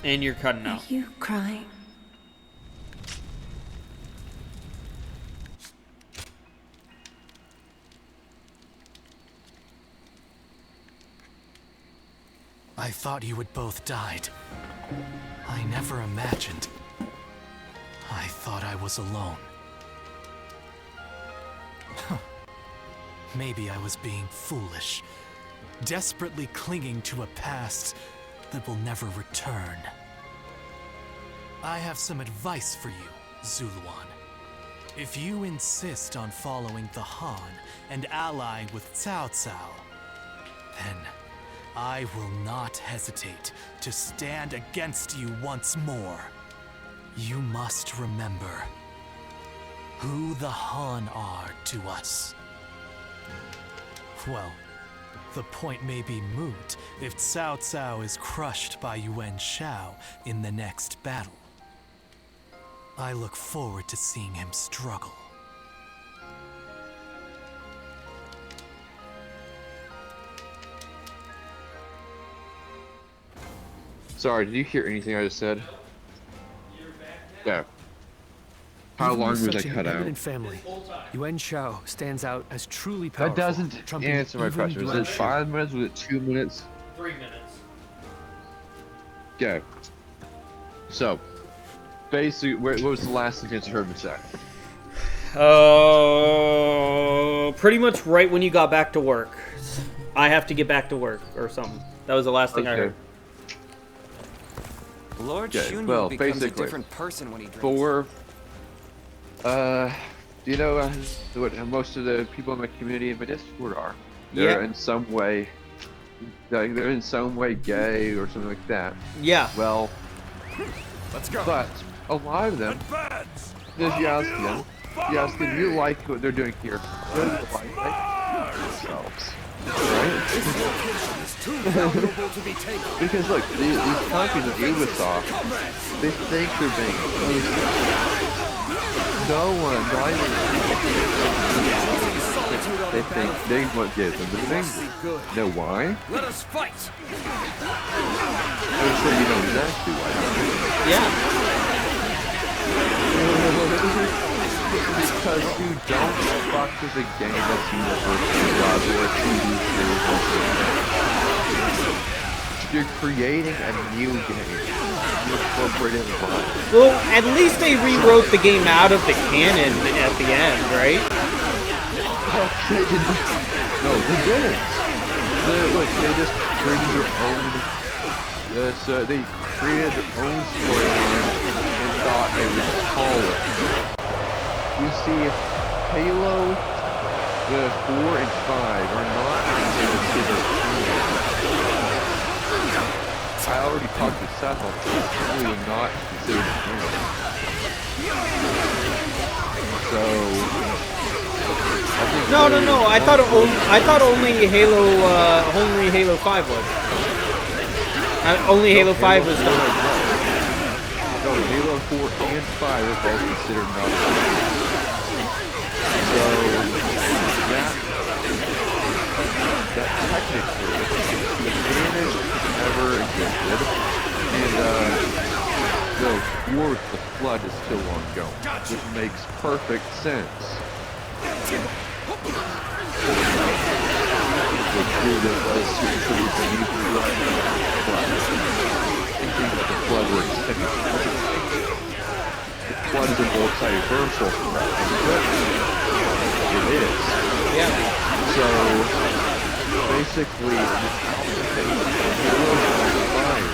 And you're cutting out. Are you crying? I thought you had both died. I never imagined. I thought I was alone. Maybe I was being foolish, desperately clinging to a past that will never return. I have some advice for you, Zuluan. If you insist on following the Han and allying with Cao Cao, then I will not hesitate to stand against you once more. You must remember who the Han are to us. Well, the point may be moot if Cao Cao is crushed by Yuan Shao in the next battle. I look forward to seeing him struggle. Sorry, did you hear anything I just said? Yeah. How long was I cut out? Family, Yuan Shao stands out as truly That powerful. doesn't answer my question. Was it 5 minutes? Was it 2 minutes? 3 minutes. Okay. So, basically, what was the last sentence you heard me say? Pretty much right when you got back to work. I have to get back to work or something. That was the last thing I heard. Lord Shunyu well, becomes a basically, different person when he drinks. For, do you know what most of the people in my community in my Discord are? They're in some way, they're in some way gay or something like that. Yeah. Well, let's go. But a lot of them, if you ask them, do you like what they're doing here? They like themselves. Right? Because look, these companies like Ubisoft, they think they're being inclusive. No one, not even they think they want to get them to the know why? Let us fight. I'm sure you know exactly why. Yeah. Because you don't fuck with a game that's universally loved or a TV series. You're creating a new game. You're incorporating the vibe. Well, at least they rewrote the game out of the canon at the end, right? No, they didn't. Look, they just created their own. They created their own storyline and thought they would call it. You see, Halo, the 4 and 5 are not considered canon. I already talked to Seth on this. They were not considered canon. So. No. I thought only Halo 5 was. Only Halo 5 was done. No, Halo 4 and 5 are both considered not canon. So that technically, the canon never existed, and the war with the Flood is still ongoing, which makes perfect sense. The Flood were extended. The Flood is a multiversal threat. It is. Yeah. So basically, the fire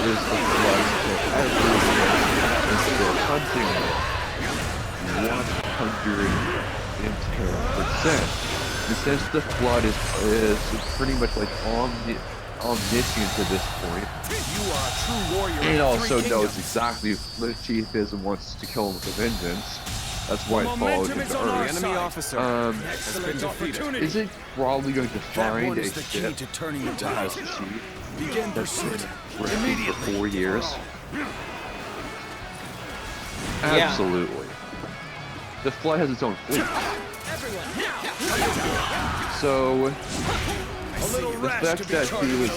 is the Flood that everyone is still hunting 110%. And since the Flood is pretty much like omniscient at this point, You are a true warrior. and also knows exactly what the Chief is and wants to kill him with a vengeance. That's why it follows him to The Earth. enemy officer has been defeated. Is it probably going to find one a is the key ship to turning the that tide. has a Chief Begin that's pursuit been working for 4 years? Yeah. Absolutely. The Flood has its own fleet. So, the fact that he was,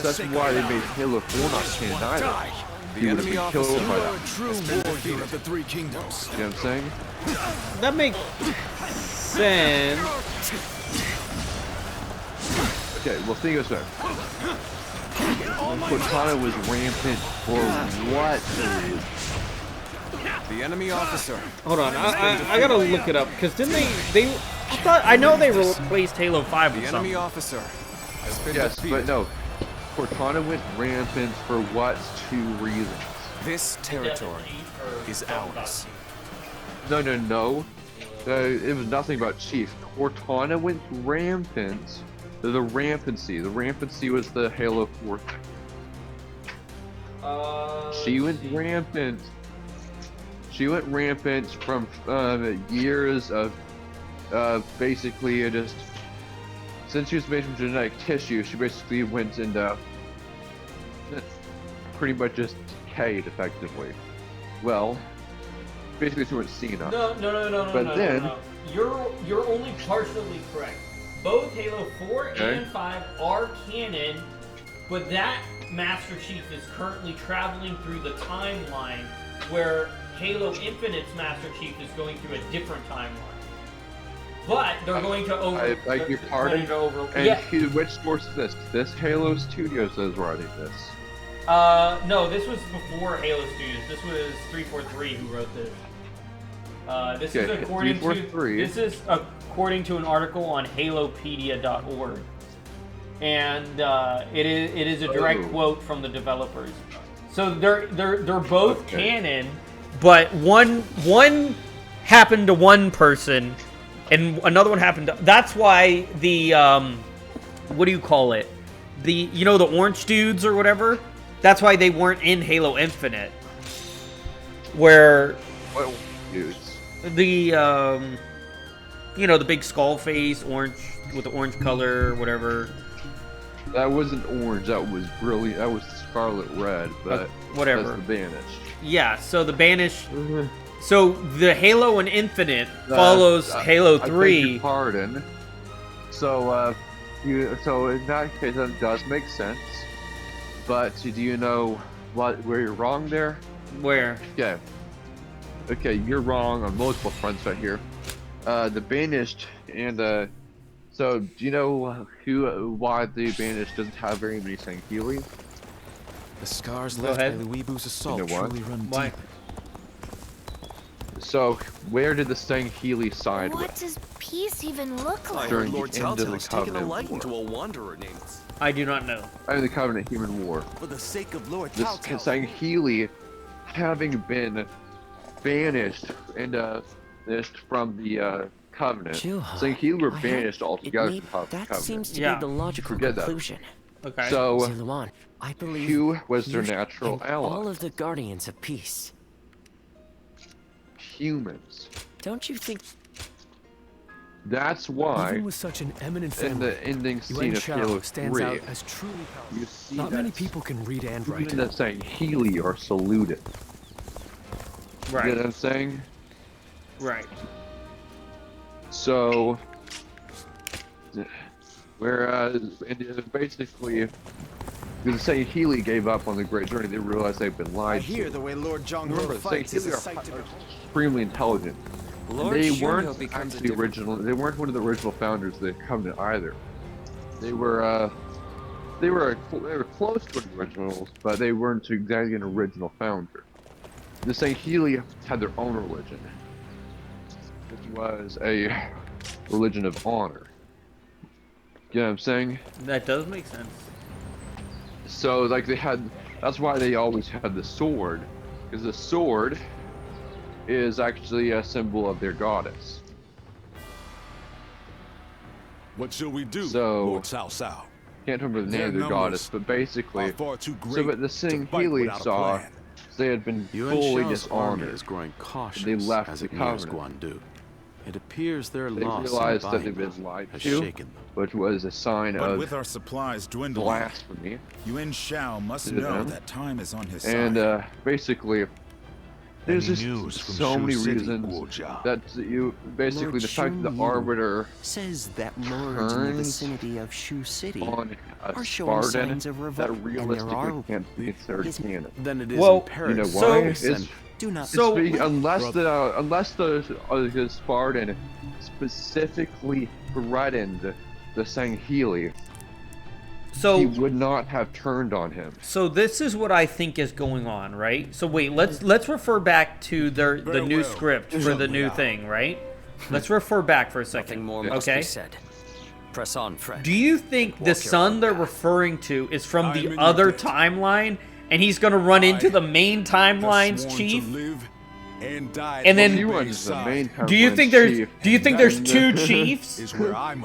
that's why they made Halo 4 not canon either. He would have been killed by that. True warrior of the Three Kingdoms. You know what I'm saying? That makes sense. Okay, well, think of this. Cortana was rampant for what? The enemy officer. Hold on, I gotta look it up because didn't I know they replaced Halo 5 with The enemy something. officer has been Yes, defeated. but no. Cortana went rampant for what 2 reasons? This territory is ours. No. It was nothing about Chief. Cortana went rampant. The rampancy. The rampancy was the Halo 4 thing. She went rampant. She went rampant from years of basically just since she was made from genetic tissue, she basically went and pretty much just decayed effectively. Well, basically she went senile. No. You're only partially correct. Both Halo 4 and 5 are canon, but that Master Chief is currently traveling through the timeline where Halo Infinite's Master Chief is going through a different timeline. But they're going to over. I beg your pardon. Which source is this? This Halo Studios is writing this. No, this was before Halo Studios. This was 343 who wrote this. This is according to an article on Halopedia.org, and it is a direct quote from the developers. So they're both canon, but one happened to one person, and another one happened to. That's why the what do you call it? The orange dudes or whatever. That's why they weren't in Halo Infinite. Where what dudes? The the big skull face, orange with the orange color or whatever. That wasn't orange. That was brilliant. That was scarlet red. But whatever. That's the Banished. Yeah. So the Banished. So the Halo and Infinite follows Halo 3. I beg your pardon. So so in that case that does make sense. But do you know where you're wrong there? Where? Okay, you're wrong on multiple fronts right here. The Banished and so do you know why the Banished doesn't have very many Sangheili? The scars left by Luibu's assault truly run deep. So where did the Sangheili side What does peace even look like? during Lord the end of the Taltell's taken a Covenant liking War? to a wanderer named. I do not know. The Covenant Human War. For the sake of Lord The Sangheili, having been banished and banished from the Covenant, Sangheili were banished altogether from the Covenant. That seems to be the logical conclusion. Okay. So Zuluan, I believe Q was their natural ally. all of the guardians of peace. Humans. Don't you think? That's why, Even with such an eminent in family, the ending scene Yuan of Shao Halo stands 3, out as truly powerful. you see Not that many people can read and write. even the Sangheili are saluted. Right. You know what I'm saying? Right. So, whereas, and basically, because the Sangheili gave up on the Great Journey, they realized they've been lied to. the way Lord Remember, the Sangheili are extremely intelligent. Lord They Shuriel weren't becomes a actually original. They weren't one of the original founders of the Covenant either. They were close to the originals, but they weren't exactly an original founder. The Sangheili had their own religion, which was a religion of honor. You know what I'm saying? That does make sense. So, like, that's why they always had the sword, because the sword is actually a symbol of their goddess. What shall we do, So, Lord Cao Cao? Can't remember the name of their goddess, but basically, far too great so but the to fight Sangheili without a saw plan. they had been Yuan fully Shao's army dishonored. is growing cautious They left as the it nears Covenant. Guandu. It appears their They loss realized in that they'd Baiba been lied has to, shaken them. which was a sign But of with our supplies dwindling, blasphemy. Yuan Shao must You know know? that time is on his And side. basically, there's Any just news from so Shu many City, reasons Guojia? that you basically Lord the fact that the Shun Yu Arbiter says that lords in the turns vicinity of Shu City on a are showing Spartan signs of that revolt, and there realistically are can't be considered canon. Then it is Well, imperative. You know So- why? It's, do not. So- unless the Spartan specifically threatened the Sangheili, he So would not have turned on him. so this is what I think is going on, right? So wait, let's refer back to the new script for the new thing, right? Let's refer back for a second. Nothing more must Okay. be said. Press on, Fred. Do you think the Walk your son own they're path. referring to is from I am the in other your debt. timeline, and he's gonna run into the main Have timeline's sworn chief? to live and died. And then, do you think there's two chiefs?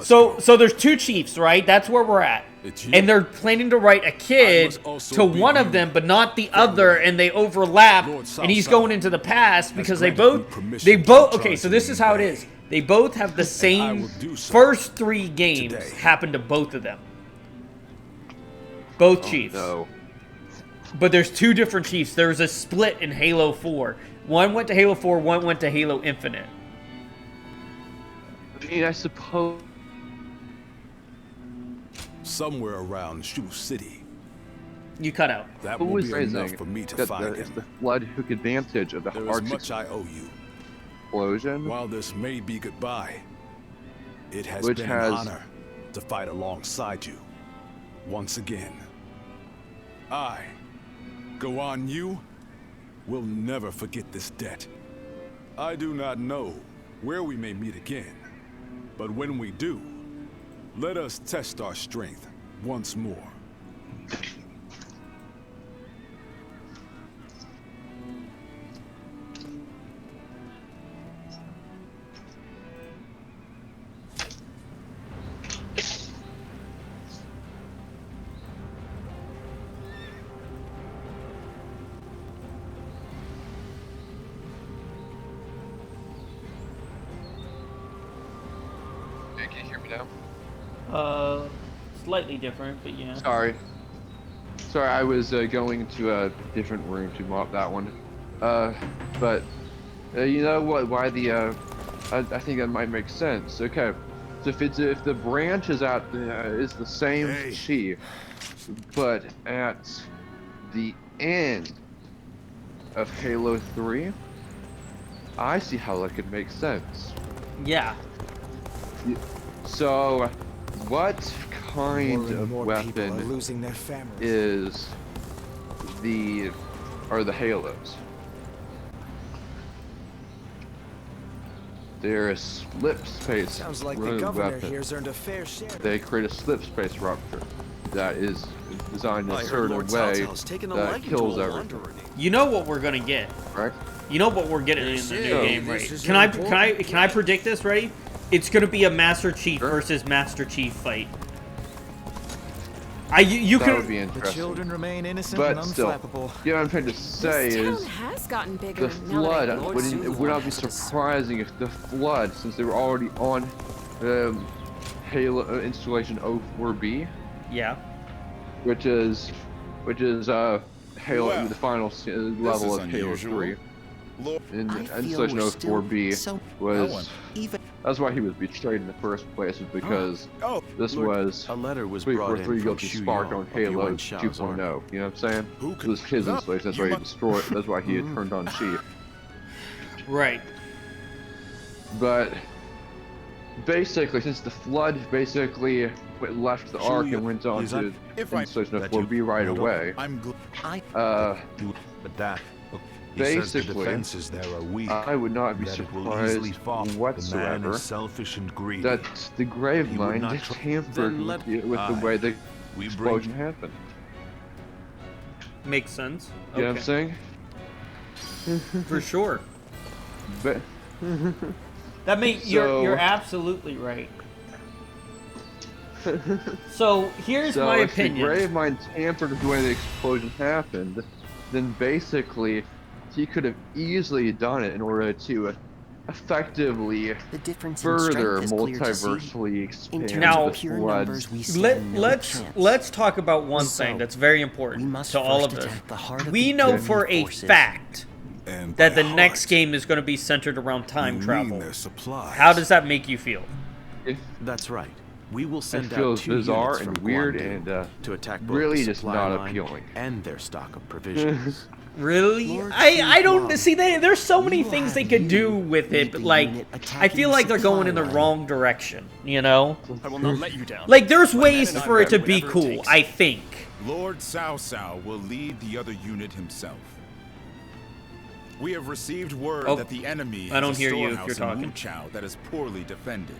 So there's two chiefs, right? That's where we're at. And they're planning to write a kid to one of them, but not the other, and they overlap. And he's going into the past because they both. Okay, so this is how it is. They both have the same first 3 games happen to both of them. Both chiefs. No. But there's 2 different chiefs. There was a split in Halo 4. One went to Halo 4, one went to Halo Infinite. I mean, I suppose somewhere around Shu City. You cut out. That will be enough for me to find him. The Flood took advantage of the There hard is much I owe you. explosion. While this may be goodbye, it has been an honor to fight alongside you once again. I, Guan Yu, will never forget this debt. I do not know where we may meet again, but when we do, let us test our strength once more. Can you hear me now? Slightly different, but yeah. Sorry, I was going to a different room to mop that one. But you know what? Why the I think that might make sense. Okay, so if the branch is is the same chief, but at the end of Halo 3, I see how that could make sense. Yeah. So, what kind of weapon is the Halos? They're a slip space. Sounds like the governor weapon. here's earned a fair share. They create a slip space rupture that is designed in a certain way that kills everything. You know what we're gonna get, right? You know what we're getting in the new game, right? Can I predict this? Ready? It's gonna be a Master Chief versus Master Chief fight. You that can. Would be interesting. The children remain innocent but and still, unflappable. you know what I'm trying to say This is town has gotten bigger. the Flood. It would not be surprising if the Flood, since they were already on Halo installation 04B. Yeah. Which is Halo, the final level of Halo 3. In installation 04B was. That's why he was betrayed in the first place, is because this was a letter was 343 guilty spark on Halo 2.0. You know what I'm saying? It was his installation. That's why he destroyed. That's why he had turned on Chief. Right. But basically, since the Flood basically left the Ark and went on to installation 04B right away, basically, I would not be surprised whatsoever that the Gravemind tampered with the way the explosion happened. Makes sense. You know what I'm saying? For sure. But that makes you're absolutely right. So here's my opinion. If the Gravemind tampered with the way the explosion happened, then basically he could have easily done it in order to effectively further multiversally expand now, the Flood. Let's talk about one thing that's very important to all of us. We know for a fact that the next game is going to be centered around time travel. How does that make you feel? That's right. We will send it feels out 2 bizarre units and from weird Guandu and to attack really both the just supply not line appealing. and their stock of provisions. Really? I don't see. There's so many things they could do with it, but like, I feel like they're going in the wrong direction. You know? I will not let you down. Like, there's ways for it to be cool. I think. Lord Cao Cao will lead the other unit himself. We have received word that the enemy I don't has a hear you if storehouse you're talking. in Wu Chao that is poorly defended.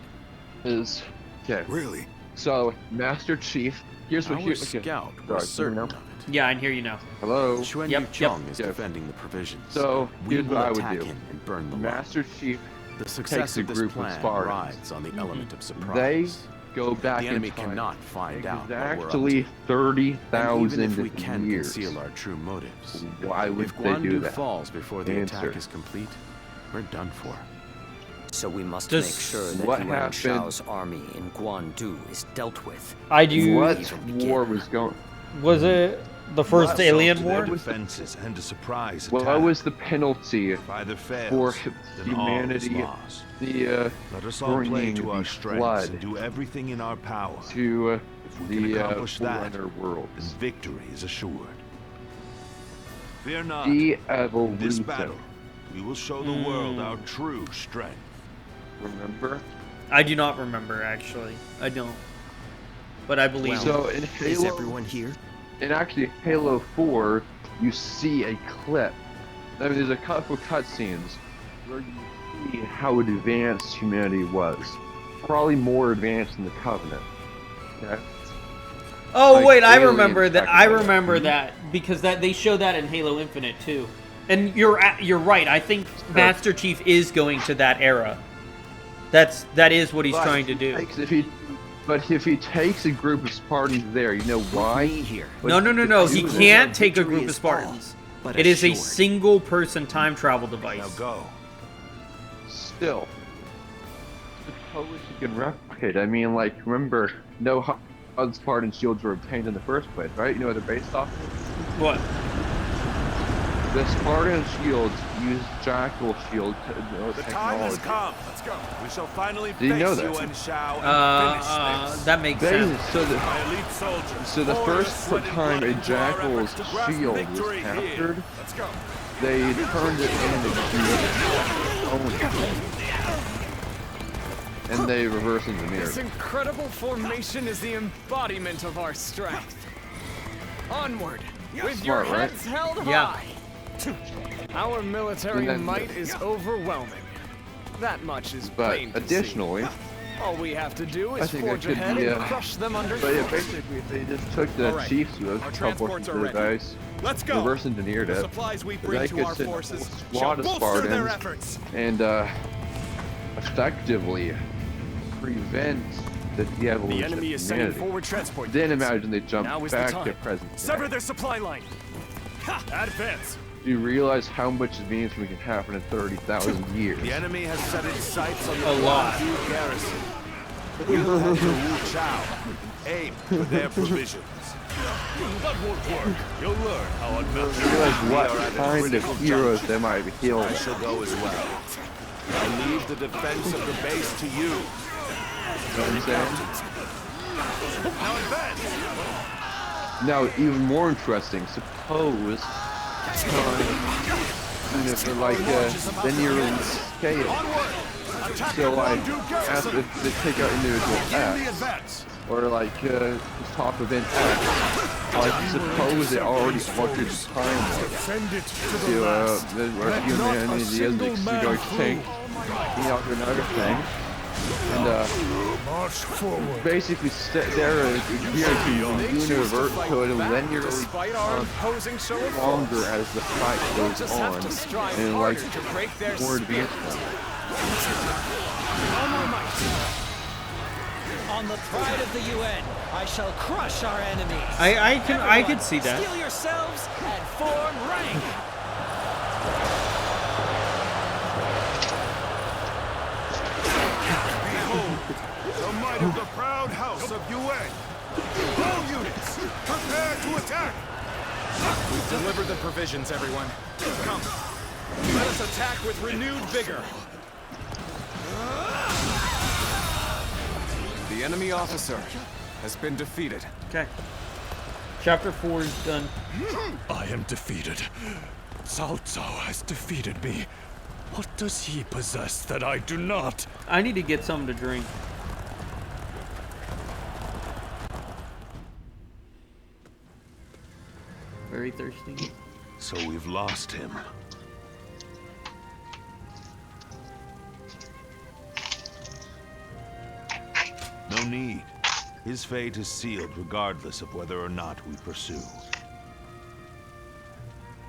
Okay. Really? So, Master Chief, here's what Our here. scout Sorry, was certain of it. Yeah, I can hear you now. Hello. Xuan Yep, Yucheng is yep. defending the provisions. So, we here's will what I would attack do. him and burn the Master lot. Chief The takes success a of this group of plan Spartans. rides on the element of They surprise. go back The enemy in time. cannot find out what we're up Exactly to. 30,000 And even if we can years. conceal our true motives, Why would if they do Guan Du that? falls before the Answer. attack is complete, we're done for. So we must Does- make sure that what Yuan happened- Shao's army in Guandu is dealt with. I do. What war was going? Was it the first Assault alien to their war? defenses and a surprise What attack. was the penalty If either fails, for then all is humanity? lost. The Let us all play bringing to our the strengths flood and do everything in our power. to If we can the accomplish that, Forerunner then worlds. victory is assured. Fear not. The In this evolution. battle, we will show the world our true strength. Remember? I do not remember, actually. I don't. But I believe. So in Is Halo, everyone here? in actually Halo 4, you see a clip. I mean, there's a couple cutscenes where you see how advanced humanity was. Probably more advanced than the Covenant. Okay? Oh like wait, I aliens remember that. back I in the day. remember that because they show that in Halo Infinite too. And you're right. I think Master Chief is going to that era. That is what he's But trying to do. If he takes a group of Spartans there, you know why? Here. No. He Because can't our take a victory group of is Spartans. all but It is a assured. single person time travel device. Now go. Still, suppose you can replicate. I mean, like, remember, no how the Spartan shields were obtained in the first place, right? You know what they're based off of? What? The Spartan shields use Jackal shield The time has technology. come. Let's go. We shall finally Do you face know that? Yuan Shao and finish this. That makes They- sense. My elite soldiers. So the Warriors first sweating time blood a into our Jackal's efforts to grasp shield was victory here. captured, Let's go. they turned it into and they reverse engineered. This it. incredible formation is the embodiment of our strength. Onward, with your Smart, right? heads held Yeah. high. Our military And then- might is overwhelming. That much is But plain to see. additionally, All we have to do I is think it forge could ahead be, and crush them under. but yeah, basically, if they just took the All right. Chiefs with Our a couple transports of are the ready. device, Let's go. reverse engineered The it, supplies we they bring to could our send a forces whole shall squad of bolster their Spartans efforts. and effectively prevent the evolution The enemy of is sending humanity. forward transport. Then units. imagine they jump Now is the back time. to present day. Sever their supply line. Ha! Advance. Do you realize how much advancement can happen in 30,000 years? The enemy has set its sights on the A lot. Guangzhou garrison. You head to Wu Chao. Aim for their provisions. That won't work. You'll learn how unmatched You realize we what are at a kind critical of heroes juncture. they might be healing. I shall go as well. I leave the defense of the base to you. You know what I'm saying? Now advance. Now, even more interesting, suppose then you're in scale. So like, after they take out individual acts, or like the top event act, like suppose they already altered the timeline to where humanity is going to tank, another thing, and basically they're adhering to the universe so it'll linearly longer as the fight goes on, and like more advancement. On the pride of the UN, I shall crush our enemies. I could see that. Steel yourselves and form rank. Behold, the might of the proud house of UN. All units, prepare to attack. We've delivered the provisions, everyone. Come, let us attack with renewed vigor. The enemy officer has been defeated. Okay. Chapter 4 is done. I am defeated. Cao Cao has defeated me. What does he possess that I do not? I need to get something to drink. Very thirsty. So we've lost him. No need. His fate is sealed regardless of whether or not we pursue.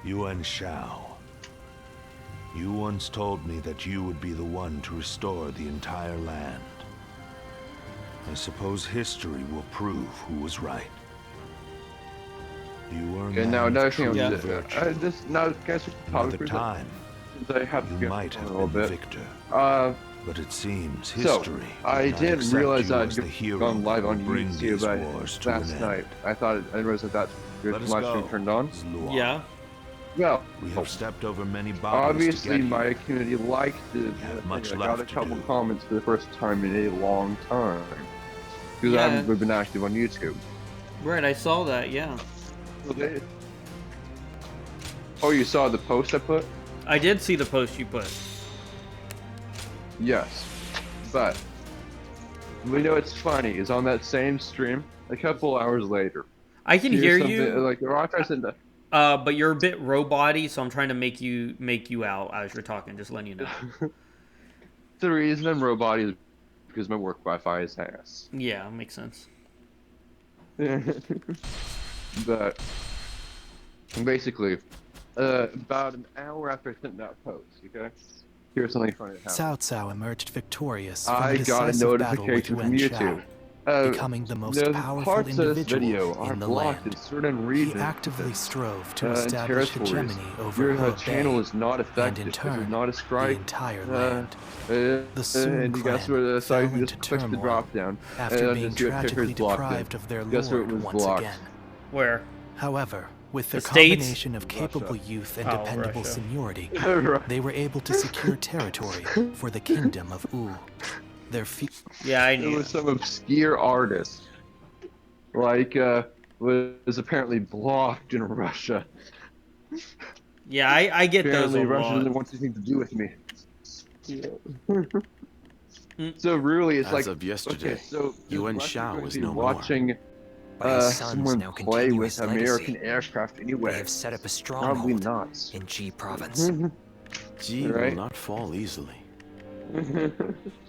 Yuan Shao. You once told me that you would be the one to restore the entire land. I suppose history will prove who was right. You were a Okay, man now of another thing true I was virtue. just now guys Another time, I have to you get might a have little been the bit. victor. But it seems So, history I did not didn't accept realize you that as the I'd hero gone live that on would bring YouTube these wars to last an night. end. I didn't realize that Let us my stream go, turned on. Zluan. Yeah. Well, We have stepped over many bodies obviously to get my here. community liked it. have I much think I got a left to couple do. comments for the first time in a long time. Because I Yeah. haven't been active on YouTube. Right, I saw that, yeah. Oh, you saw the post I put? I did see the post you put. Yes. But, you know what's funny is on that same stream, a couple hours later. I can hear you. Like, the rock said, But you're a bit robot-y, so I'm trying to make you out as you're talking, just letting you know. the reason I'm robot is because my work Wi-Fi is ass. Yeah, makes sense. But basically, about an hour after I sent that post, okay? Here's something funny that happened. Cao Cao emerged victorious from I a got a decisive battle with notification from Yuan YouTube. Shao, becoming the most powerful parts of this individual video are in the blocked land. in certain regions. He actively strove to and establish territories. hegemony over Your Hebei, channel is not and affected. in This is turn, not a strike. the entire land. The Sun and you guess clan where the fell site just into click the turmoil drop down. after and being just your picker's tragically blocked deprived in. of their Guess where it lord was once blocked? again. Where? However, with their The States? combination of capable youth and Oh, dependable Russia. seniority, Right. they were able to secure territory for the kingdom of Wu. Their Yeah, I It knew. was some obscure artist, like was apparently blocked in Russia. Yeah, I get those Apparently, a Russia lot. doesn't want anything to do with me. So really, it's As like of yesterday, okay, so Yuan Russia's Shao going to is be no more. watching But his sons someone now play continue with his legacy. American aircraft anyway. They have set up a Probably stronghold not. in G province. Ji will Right? not fall easily.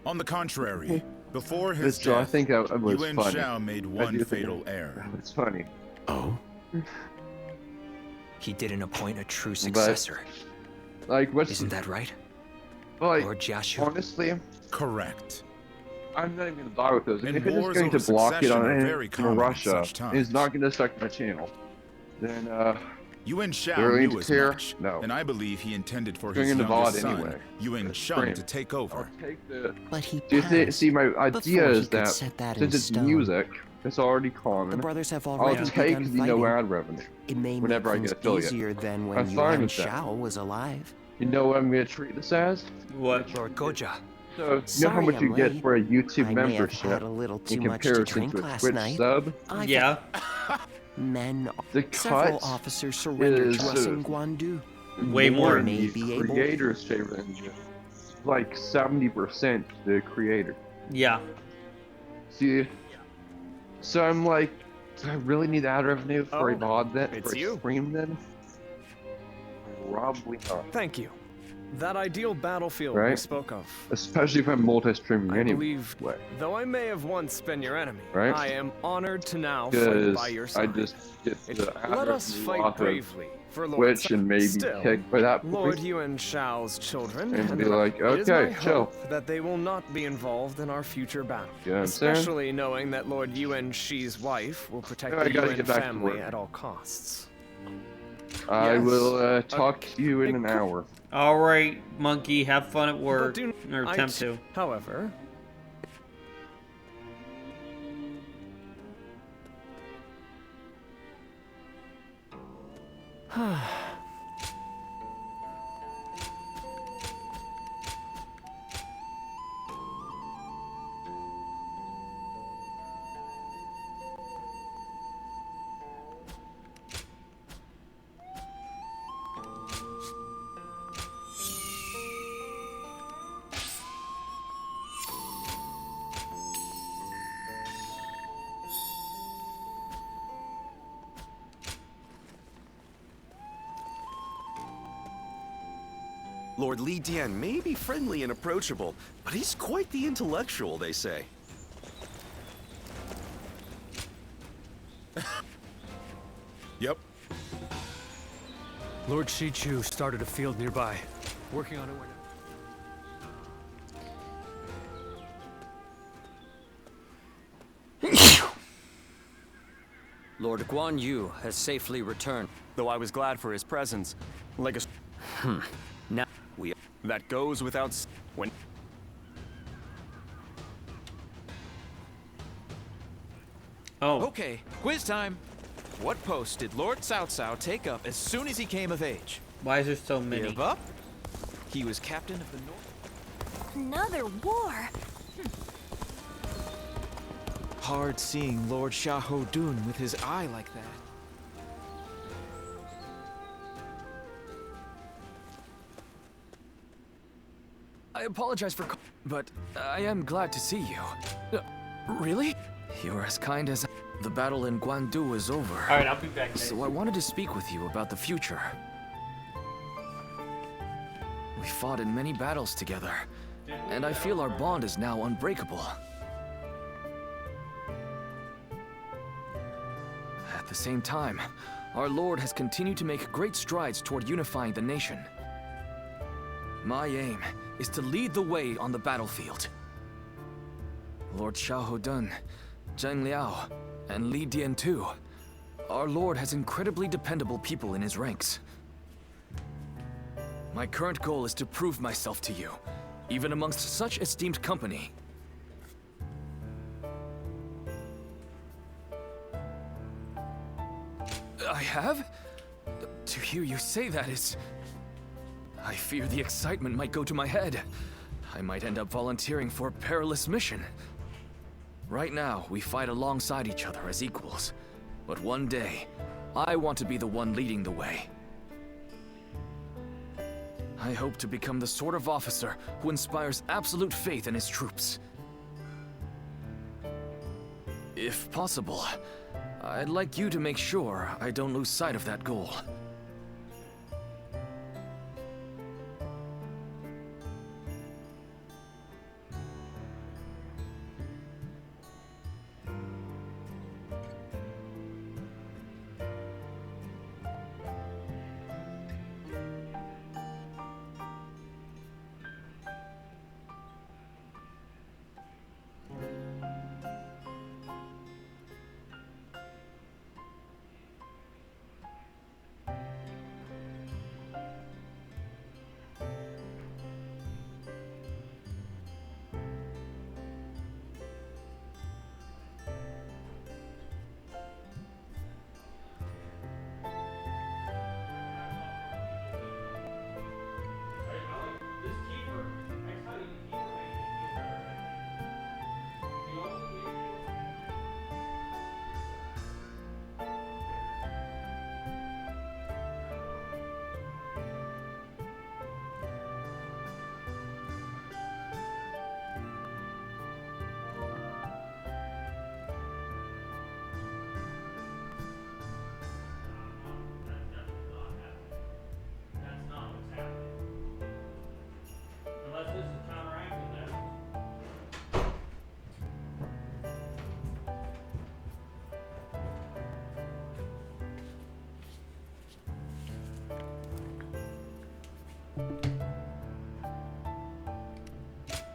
On the contrary, before his So I death, think that was Yuan funny. Shao made I one do think fatal error. It's funny. Oh? He didn't appoint a true successor. Like, what's Isn't that right? like? Lord Jiashu? Honestly, Correct. I'm not even gonna bother with those. And If it's just wars going to over block it succession on are in very common at Russia, such times. it's not going to affect my channel. Then Yuan Shao Do I really knew need to as care? much, No. and I believe he intended for Going his into youngest VOD son, anyway. Yuan Stream. Shun, to take over. take the. But he Do you passed see, my before idea he is could that set that in since it's stone. music, it's already The common. brothers have I'll already take begun the no fighting. ad revenue. It may whenever I make get things affiliate. easier than when I'm fine Yuan with that. Shao was alive. You know what I'm going to treat this as? What? Lord Goja. So, you know how Sorry much you I'm get late. for a YouTube I may have membership had a little too in much to comparison drink to a last Twitch night. sub? I've Yeah. Men, The several cut officers surrendered is, to us in Guandu. Way more. than May the be able- creator's favorite engine. Like 70% the creator. Yeah. See, so I'm like, do I really need ad revenue for a Oh, VOD then? it's For a you. stream then? Probably not. Thank you. That ideal battlefield we Right? spoke of. Especially if I'm multi-streaming I anyway. believe, though I may have once been your enemy, Right? I am honored to now fight Because by your I side. just get the ad Let us revenue fight off of bravely for Lord Twitch and maybe Still, kicked by that Lord point. Yuan Shao's children, And be the- like, it is okay, my chill. hope that they will not be involved in our future battle. You know what I'm saying? Especially knowing that Lord Yuan Shi's wife will protect I the gotta Yuan get back to family work. at all costs. I Yes. will talk to you in an hour. All right, monkey. Have fun at work, do- or I attempt t- to. However, Lord Li Dian may be friendly and approachable, but he's quite the intellectual, they say. Yep. Lord Shichu started a field nearby. Working on it right now. Lord Guan Yu has safely returned. Though I was glad for his presence, like a... Now we... That goes without... When... Oh. Okay, quiz time. What post did Lord Cao Cao take up as soon as he came of age? Why is there so many? Give up? He was captain of the North. Another war. Hard seeing Lord Xiahou Dun with his eye like that. I apologize for but I am glad to see you. Really? You're as kind as... The battle in Guandu is over. Alright, I'll be back next. So I wanted to speak with you about the future. We fought in many battles together, and I feel our bond is now unbreakable. At the same time, our Lord has continued to make great strides toward unifying the nation. My aim is to lead the way on the battlefield. Lord Xiahou Dun, Zheng Liao, and Li Dian too. Our Lord has incredibly dependable people in his ranks. My current goal is to prove myself to you, even amongst such esteemed company. I have? To hear you say that is... I fear the excitement might go to my head. I might end up volunteering for a perilous mission. Right now, we fight alongside each other as equals. But one day, I want to be the one leading the way. I hope to become the sort of officer who inspires absolute faith in his troops. If possible, I'd like you to make sure I don't lose sight of that goal.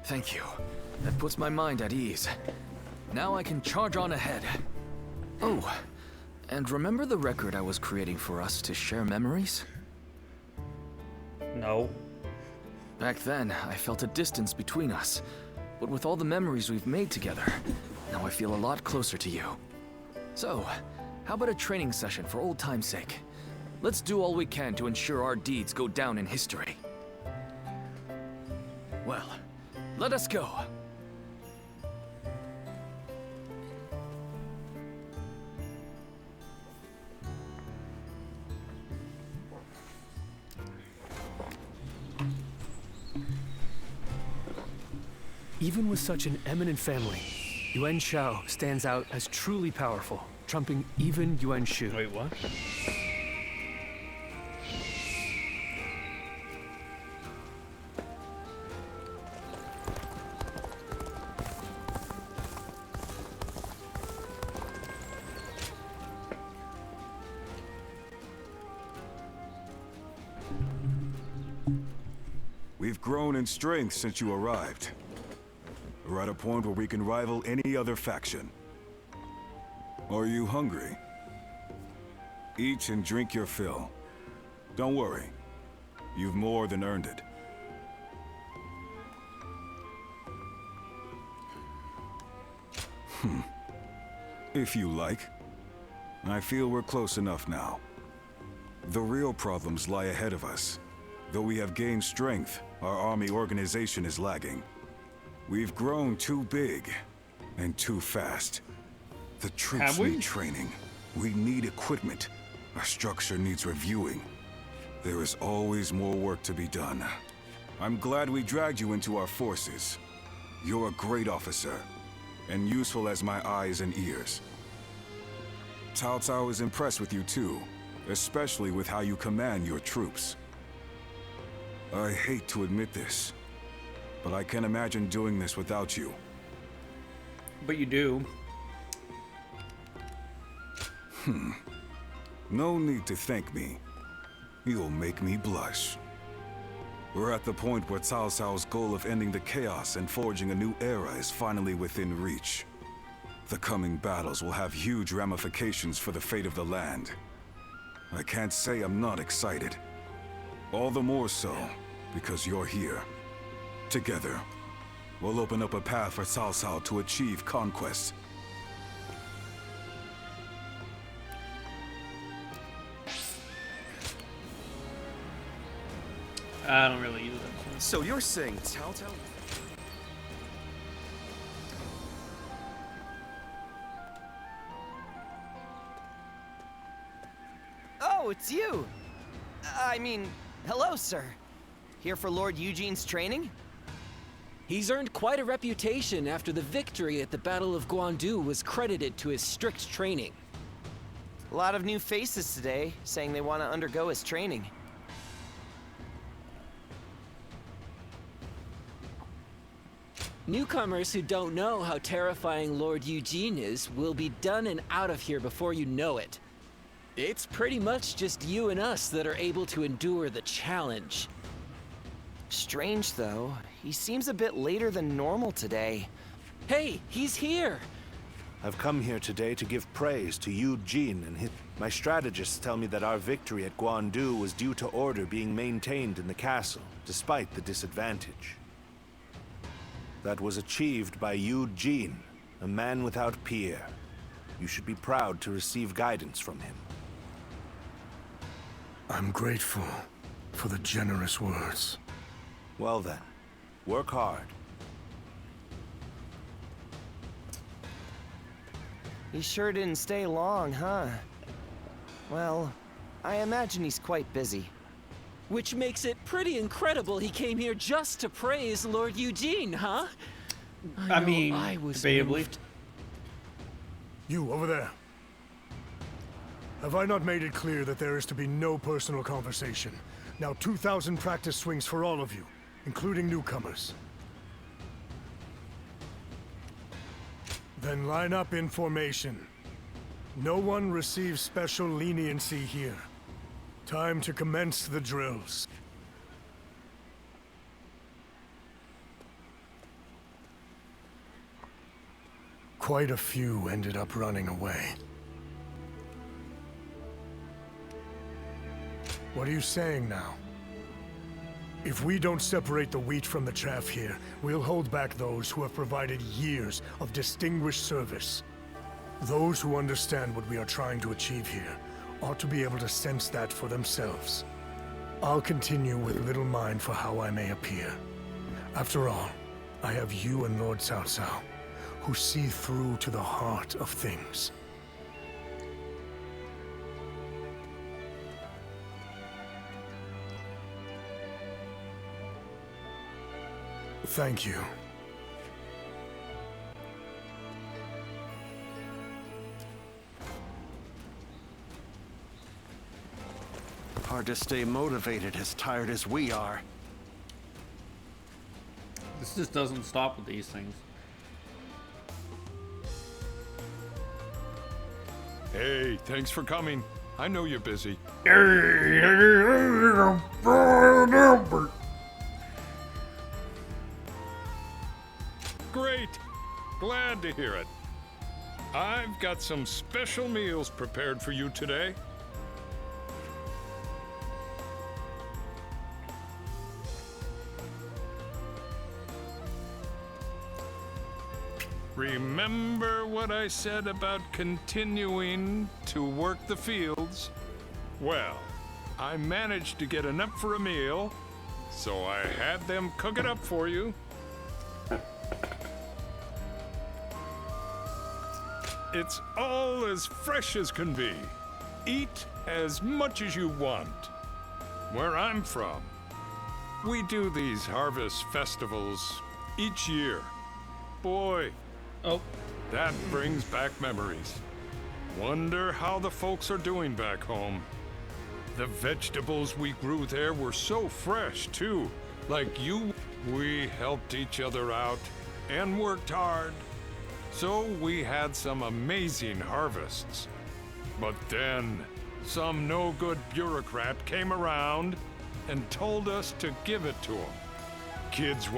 Thank you. That puts my mind at ease. Now I can charge on ahead. Oh, and remember the record I was creating for us to share memories? No. Back then, I felt a distance between us. But with all the memories we've made together, now I feel a lot closer to you. So, how about a training session for old time's sake? Let's do all we can to ensure our deeds go down in history. Well, let us go. Even with such an eminent family, Yuan Shao stands out as truly powerful, trumping even Yuan Shu. Wait, what? We've grown in strength since you arrived. We're at a point where we can rival any other faction. Are you hungry? Eat and drink your fill. Don't worry. You've more than earned it. If you like. I feel we're close enough now. The real problems lie ahead of us. Though we have gained strength, our army organization is lagging. We've grown too big and too fast. The troops need training. We need equipment. Our structure needs reviewing. There is always more work to be done. I'm glad we dragged you into our forces. You're a great officer, and useful as my eyes and ears. Cao Cao is impressed with you too, especially with how you command your troops. I hate to admit this, but I can't imagine doing this without you. But you do. No need to thank me. You'll make me blush. We're at the point where Cao Cao's goal of ending the chaos and forging a new era is finally within reach. The coming battles will have huge ramifications for the fate of the land. I can't say I'm not excited. All the more so, because you're here. Together, we'll open up a path for Cao Cao to achieve conquest. I don't really use it. So you're saying Cao Cao? Oh, it's you! I mean, hello, sir. Here for Lord Eugene's training? He's earned quite a reputation after the victory at the Battle of Guandu was credited to his strict training. A lot of new faces today, saying they want to undergo his training. Newcomers who don't know how terrifying Lord Eugene is will be done and out of here before you know it. It's pretty much just you and us that are able to endure the challenge. Strange, though. He seems a bit later than normal today. Hey, he's here! I've come here today to give praise to Eugene and his... My strategists tell me that our victory at Guandu was due to order being maintained in the castle, despite the disadvantage. That was achieved by Eugene, a man without peer. You should be proud to receive guidance from him. I'm grateful for the generous words. Well then, work hard. He sure didn't stay long, huh? Well, I imagine he's quite busy. Which makes it pretty incredible he came here just to praise Lord Eugene, huh? I mean, I was debatably. moved. You, over there. Have I not made it clear that there is to be no personal conversation? Now 2,000 practice swings for all of you, including newcomers. Then line up in formation. No one receives special leniency here. Time to commence the drills. Quite a few ended up running away. What are you saying now? If we don't separate the wheat from the chaff here, we'll hold back those who have provided years of distinguished service. Those who understand what we are trying to achieve here ought to be able to sense that for themselves. I'll continue with little mind for how I may appear. After all, I have you and Lord Cao Cao, who see through to the heart of things. Thank you. Hard to stay motivated as tired as we are. This just doesn't stop with these things. Hey, thanks for coming. I know you're busy. Glad to hear it. I've got some special meals prepared for you today. Remember what I said about continuing to work the fields? Well, I managed to get enough for a meal, so I had them cook it up for you. It's all as fresh as can be. Eat as much as you want. Where I'm from, we do these harvest festivals each year. Boy, that brings back memories. Wonder how the folks are doing back home. The vegetables we grew there were so fresh, too. Like you, we helped each other out and worked hard. So we had some amazing harvests. But then, some no-good bureaucrat came around and told us to give it to him. Kids